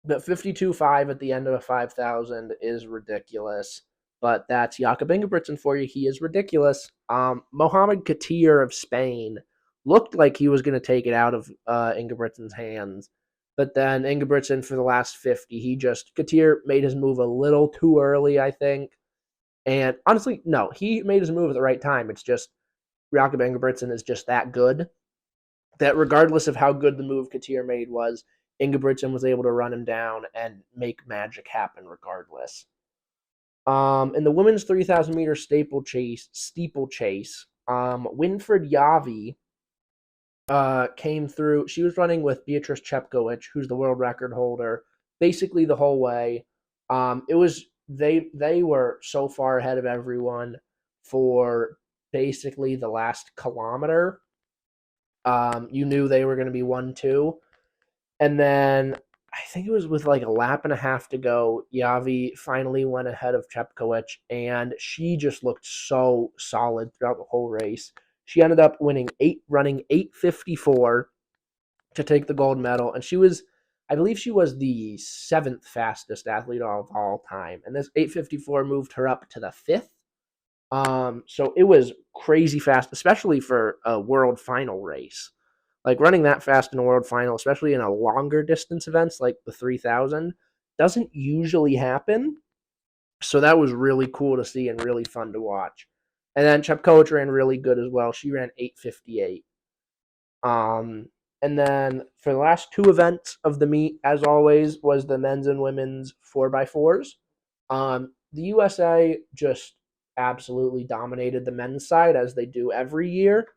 but 52.5 at the end of a 5,000 is ridiculous. But that's Jakob Ingebrigtsen for you. He is ridiculous. Mohamed Katir of Spain looked like he was going to take it out of Ingebrigtsen's hands. But then Ingebrigtsen for the last 50, Katir made his move a little too early, I think. And honestly, no, he made his move at the right time. It's just Jakob Ingebrigtsen is just that good that regardless of how good the move Katir made was, Ingebrigtsen was able to run him down and make magic happen regardless. In the women's 3,000 meter steeplechase, Winfried Yavi came through. She was running with Beatrice Chepkoech, who's the world record holder, basically the whole way. It was they were so far ahead of everyone for basically the last kilometer. You knew they were going to be 1-2. And then I think it was with like a lap and a half to go, Yavi finally went ahead of Chepkoech, and she just looked so solid throughout the whole race. She ended up running 8:54 to take the gold medal, and I believe she was the seventh fastest athlete of all time, and this 8:54 moved her up to the fifth. So it was crazy fast, especially for a world final race. Like running that fast in a world final, especially in a longer distance events like the 3,000, doesn't usually happen. So that was really cool to see and really fun to watch. And then Chepkoech ran really good as well. She ran 8:58. And then for the last two events of the meet, as always, was the men's and women's 4x4s. The USA just absolutely dominated the men's side as they do every year.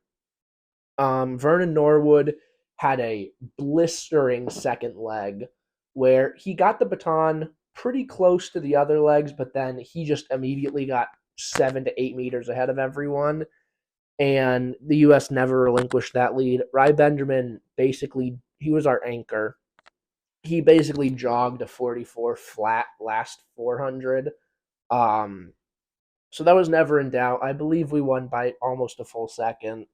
Vernon Norwood had a blistering second leg where he got the baton pretty close to the other legs, but then he just immediately got 7 to 8 meters ahead of everyone. And the U.S. never relinquished that lead. Rai Benjamin he was our anchor. He basically jogged a 44 flat last 400. So that was never in doubt. I believe we won by almost a full second.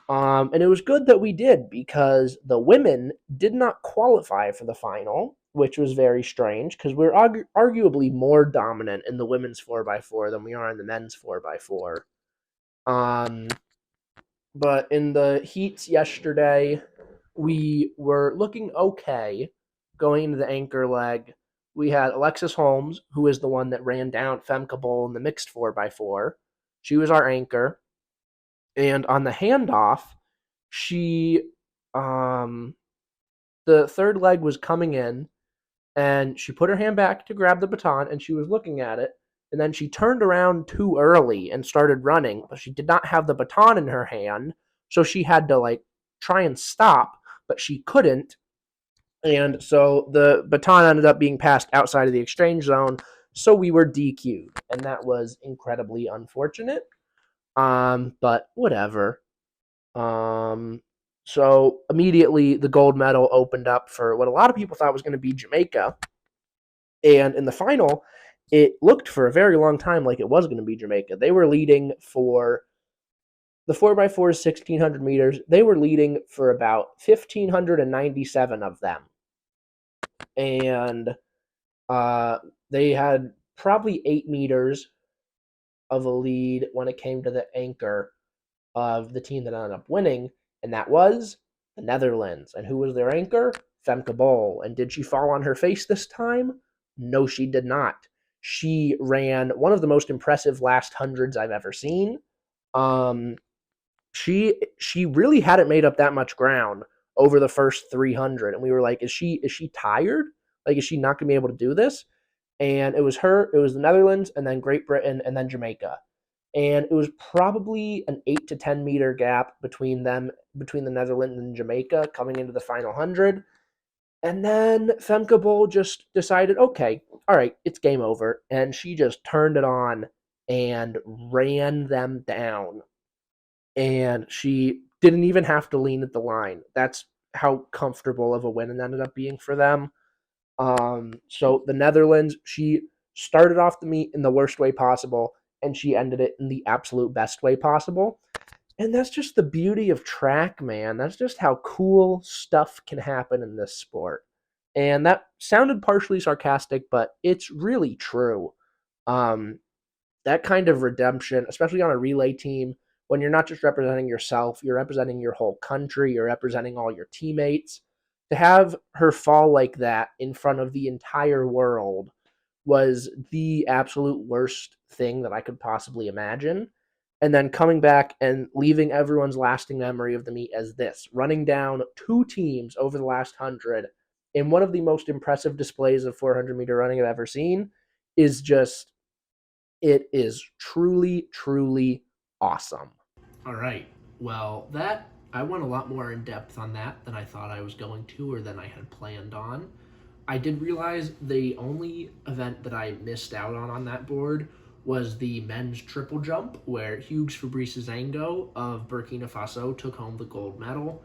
And it was good that we did because the women did not qualify for the final, which was very strange because we're arguably more dominant in the women's 4x4 than we are in the men's 4x4. But in the heats yesterday, we were looking okay going into the anchor leg. We had Alexis Holmes, who is the one that ran down Femke Bol in the mixed 4x4. She was our anchor. And on the handoff, she the third leg was coming in and she put her hand back to grab the baton and she was looking at it, and then she turned around too early and started running, but she did not have the baton in her hand, so she had to like try and stop, but she couldn't. And so the baton ended up being passed outside of the exchange zone, so we were DQ'd, and that was incredibly unfortunate. But whatever. Um, so immediately the gold medal opened up for what a lot of people thought was going to be Jamaica. And in the final, it looked for a very long time like it was going to be Jamaica. They were leading for the 4x4 is 1,600 meters. They were leading for about 1,597 of them. And they had probably 8 meters of a lead when it came to the anchor of the team that ended up winning, and that was the Netherlands. And who was their anchor? Femke Bol. And did she fall on her face this time? No, she did not. She ran one of the most impressive last hundreds I've ever seen. She really hadn't made up that much ground over the first 300, and we were like, is she tired? Like, is she not going to be able to do this? And it was her, it was the Netherlands, and then Great Britain, and then Jamaica. And it was probably an 8 to 10 meter gap between the Netherlands and Jamaica coming into the final 100. And then Femke Bol just decided, okay, all right, it's game over. And she just turned it on and ran them down. And she didn't even have to lean at the line. That's how comfortable of a win it ended up being for them. So the Netherlands, she started off the meet in the worst way possible, and she ended it in the absolute best way possible. And that's just the beauty of track, man. That's just how cool stuff can happen in this sport. And that sounded partially sarcastic, but it's really true. Um, that kind of redemption, especially on a relay team, when you're not just representing yourself, you're representing your whole country, you're representing all your teammates. To have her fall like that in front of the entire world was the absolute worst thing that I could possibly imagine. And then coming back and leaving everyone's lasting memory of the meet as this, running down two teams over the last 100 in one of the most impressive displays of 400-meter running I've ever seen, is just, it is truly, truly awesome. All right. Well, that I went a lot more in depth on that than I thought I was going to or than I had planned on. I did realize the only event that I missed out on that board was the men's triple jump, where Hugues Fabrice Zango of Burkina Faso took home the gold medal.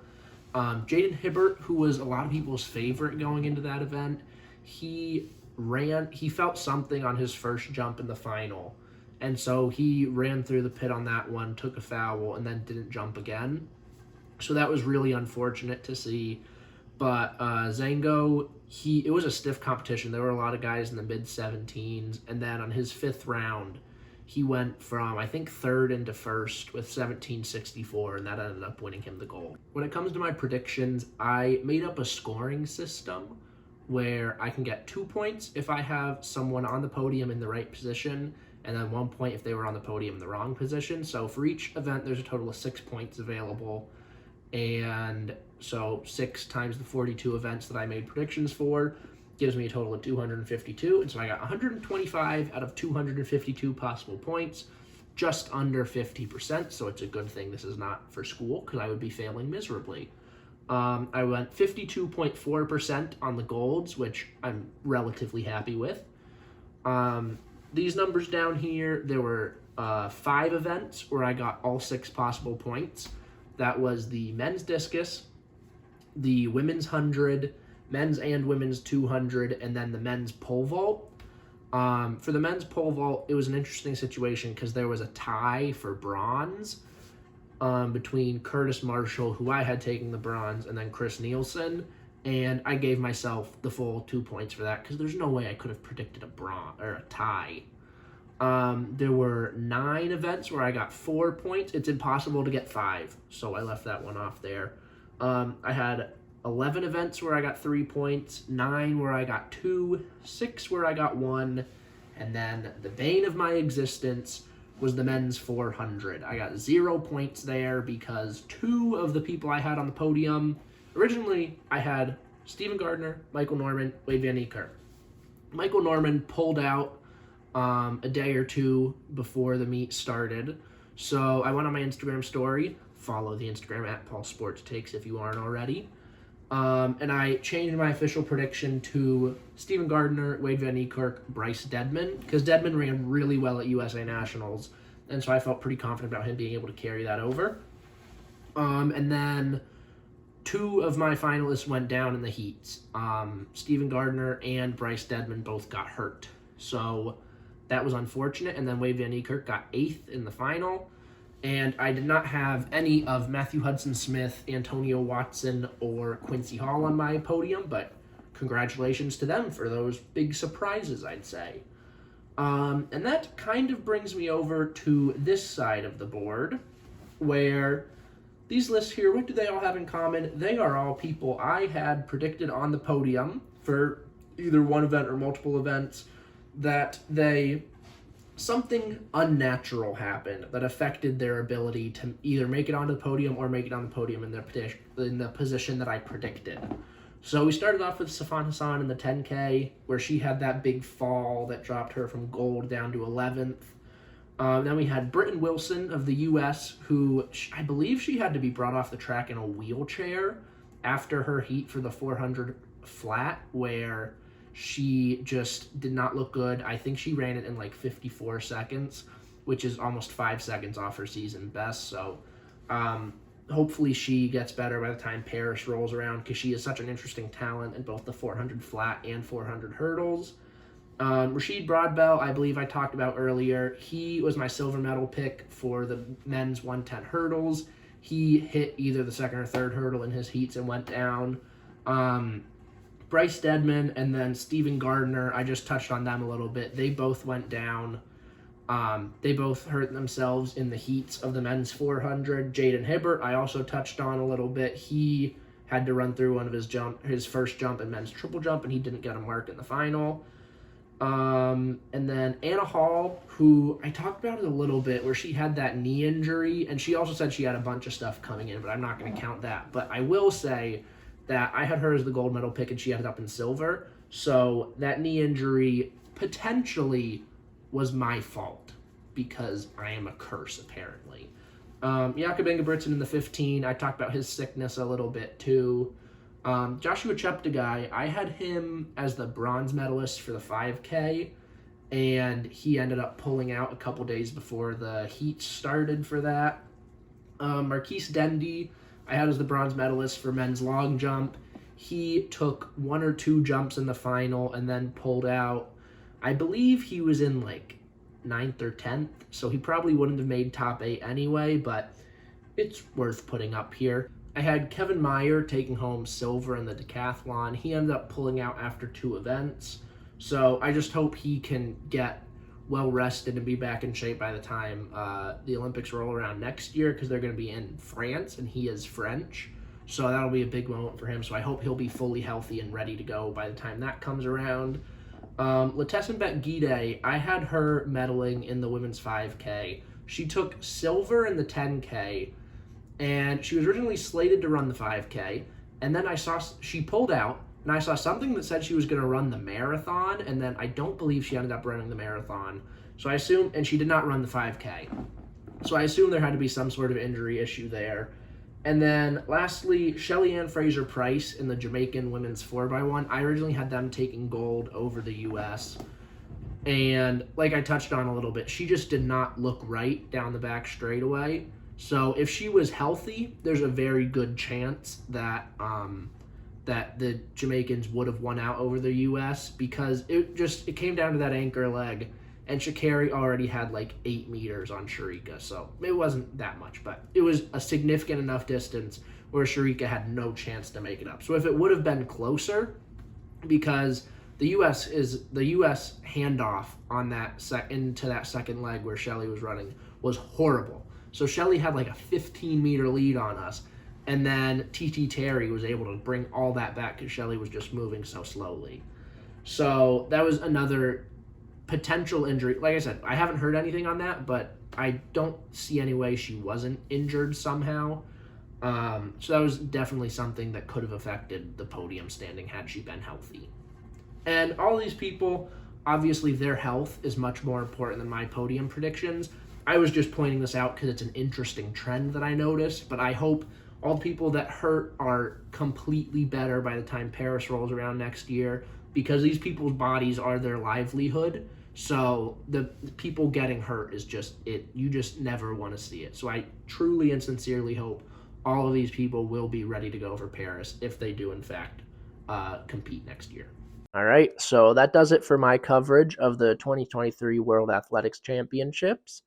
Jaden Hibbert, who was a lot of people's favorite going into that event, he felt something on his first jump in the final. And so he ran through the pit on that one, took a foul, and then didn't jump again. So that was really unfortunate to see. But Zango, it was a stiff competition. There were a lot of guys in the mid-17s. And then on his fifth round, he went from, I think, third into first with 17.64, and that ended up winning him the gold. When it comes to my predictions, I made up a scoring system where I can get 2 points if I have someone on the podium in the right position, and then 1 point if they were on the podium in the wrong position. So for each event, there's a total of 6 points available. And so 6 times the 42 events that I made predictions for gives me a total of 252. And so I got 125 out of 252 possible points, just under 50%. So it's a good thing this is not for school, because I would be failing miserably. I went 52.4% on the golds, which I'm relatively happy with. These numbers down here, there were 5 events where I got all 6 possible points. That was the men's discus, the women's 100, men's and women's 200, and then the men's pole vault. For the men's pole vault, it was an interesting situation because there was a tie for bronze between Curtis Marshall, who I had taken the bronze, and then Chris Nielsen. And I gave myself the full 2 points for that because there's no way I could have predicted a bronze or a tie. There were 9 events where I got 4 points. It's impossible to get 5, so I left that one off there. I had 11 events where I got 3 points, 9 where I got 2, 6 where I got 1, and then the bane of my existence was the men's 400. I got 0 points there because 2 of the people I had on the podium, originally I had Stephen Gardner, Michael Norman, Wade Van Niekerk. Michael Norman pulled out a day or 2 before the meet started. So I went on my Instagram story. Follow the Instagram at Paul Sports Takes if you aren't already. And I changed my official prediction to Stephen Gardner, Wade Van Niekerk, Bryce Deadman, because Deadman ran really well at USA Nationals, and so I felt pretty confident about him being able to carry that over. And then 2 of my finalists went down in the heats. Stephen Gardner and Bryce Deadman both got hurt. So that was unfortunate. And then Wade Van Niekerk got 8th in the final. And I did not have any of Matthew Hudson-Smith, Antonio Watson, or Quincy Hall on my podium, but congratulations to them for those big surprises, I'd say. And that kind of brings me over to this side of the board, where these lists here, what do they all have in common? They are all people I had predicted on the podium for either one event or multiple events, that something unnatural happened that affected their ability to either make it onto the podium or make it on the podium in the position that I predicted. So we started off with Safan Hassan in the 10K, where she had that big fall that dropped her from gold down to 11th. Then we had Britton Wilson of the U.S., who I believe she had to be brought off the track in a wheelchair after her heat for the 400 flat, where she just did not look good. I think she ran it in like 54 seconds, which is almost 5 seconds off her season best. So hopefully she gets better by the time Paris rolls around because she is such an interesting talent in both the 400 flat and 400 hurdles. Rashid Broadbell, I believe I talked about earlier. He was my silver medal pick for the men's 110 hurdles. He hit either the second or third hurdle in his heats and went down. Bryce Deadman and then Steven Gardner, I just touched on them a little bit. They both went down. They both hurt themselves in the heats of the men's 400. Jaden Hibbert, I also touched on a little bit. He had to run through one of his first jump in men's triple jump, and he didn't get a mark in the final. And then Anna Hall, who I talked about it a little bit, where she had that knee injury, and she also said she had a bunch of stuff coming in, but I'm not going to count that. But I will say that I had her as the gold medal pick, and she ended up in silver. So that knee injury potentially was my fault because I am a curse, apparently. Jakob Ingebrigtsen in the 15, I talked about his sickness a little bit too. Joshua Cheptegei, I had him as the bronze medalist for the 5K, and he ended up pulling out a couple days before the heat started for that. Marquise Dendy, I had as the bronze medalist for men's long jump. He took one or two jumps in the final and then pulled out. I believe he was in like 9th or 10th, so he probably wouldn't have made top 8 anyway, but it's worth putting up here. I had Kevin Meyer taking home silver in the decathlon. He ended up pulling out after 2 events. So I just hope he can get well rested and be back in shape by the time the Olympics roll around next year, because they're going to be in France and he is French. So that'll be a big moment for him. So I hope he'll be fully healthy and ready to go by the time that comes around. Letesenbet Gide, I had her medaling in the women's 5K. She took silver in the 10K, and she was originally slated to run the 5K, and then I saw she pulled out, and I saw something that said she was going to run the marathon, and then I don't believe she ended up running the marathon. So I assume, and she did not run the 5K. So I assume there had to be some sort of injury issue there. And then lastly, Shelly Ann Fraser-Price in the Jamaican women's 4x1. I originally had them taking gold over the U.S., and like I touched on a little bit, she just did not look right down the back straightaway. So if she was healthy, there's a very good chance that that the Jamaicans would have won out over the U.S. because it came down to that anchor leg, and Sha'Carri already had like 8 meters on Sharika, so it wasn't that much, but it was a significant enough distance where Sharika had no chance to make it up. So if it would have been closer, because the U.S. handoff on that into that second leg where Shelly was running was horrible. So Shelly had like a 15-meter lead on us, and then TT Terry was able to bring all that back because Shelly was just moving so slowly. So that was another potential injury. Like I said, I haven't heard anything on that, but I don't see any way she wasn't injured somehow. So that was definitely something that could have affected the podium standing had she been healthy. And all these people, obviously their health is much more important than my podium predictions. I was just pointing this out because it's an interesting trend that I noticed, but I hope all the people that hurt are completely better by the time Paris rolls around next year, because these people's bodies are their livelihood. So the people getting hurt is just it. You just never want to see it. So I truly and sincerely hope all of these people will be ready to go for Paris if they do in fact compete next year. All right, so that does it for my coverage of the 2023 World Athletics Championships.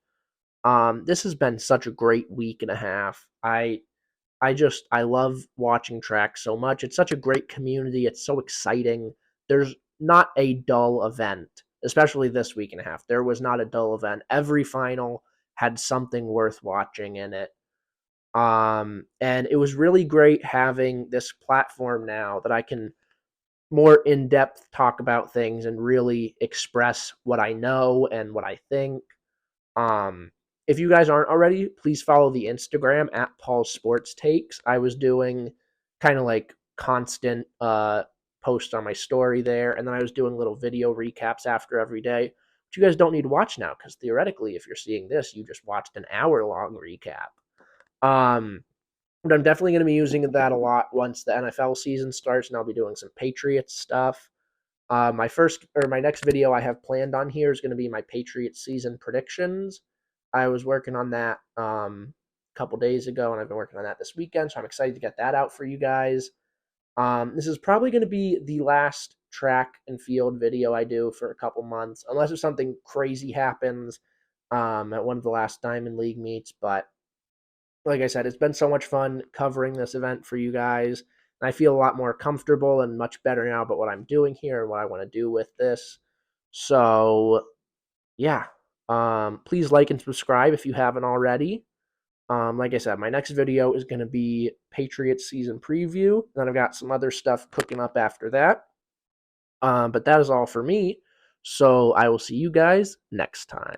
This has been such a great week and a half. I love watching track so much. It's such a great community. It's so exciting. There's not a dull event, especially this week and a half. There was not a dull event. Every final had something worth watching in it. And it was really great having this platform now that I can more in-depth talk about things and really express what I know and what I think. If you guys aren't already, please follow the Instagram at Paul's Sports Takes. I was doing kind of like constant posts on my story there, and then I was doing little video recaps after every day, which you guys don't need to watch now because theoretically, if you're seeing this, you just watched an hour-long recap. But I'm definitely going to be using that a lot once the NFL season starts, and I'll be doing some Patriots stuff. My next video I have planned on here is going to be my Patriots season predictions. I was working on that a couple days ago, and I've been working on that this weekend, so I'm excited to get that out for you guys. This is probably going to be the last track and field video I do for a couple months, unless if something crazy happens at one of the last Diamond League meets. But like I said, it's been so much fun covering this event for you guys. And I feel a lot more comfortable and much better now about what I'm doing here and what I want to do with this. So, yeah. Please like and subscribe if you haven't already. Like I said, my next video is going to be Patriots season preview. Then I've got some other stuff cooking up after that. But that is all for me. So I will see you guys next time.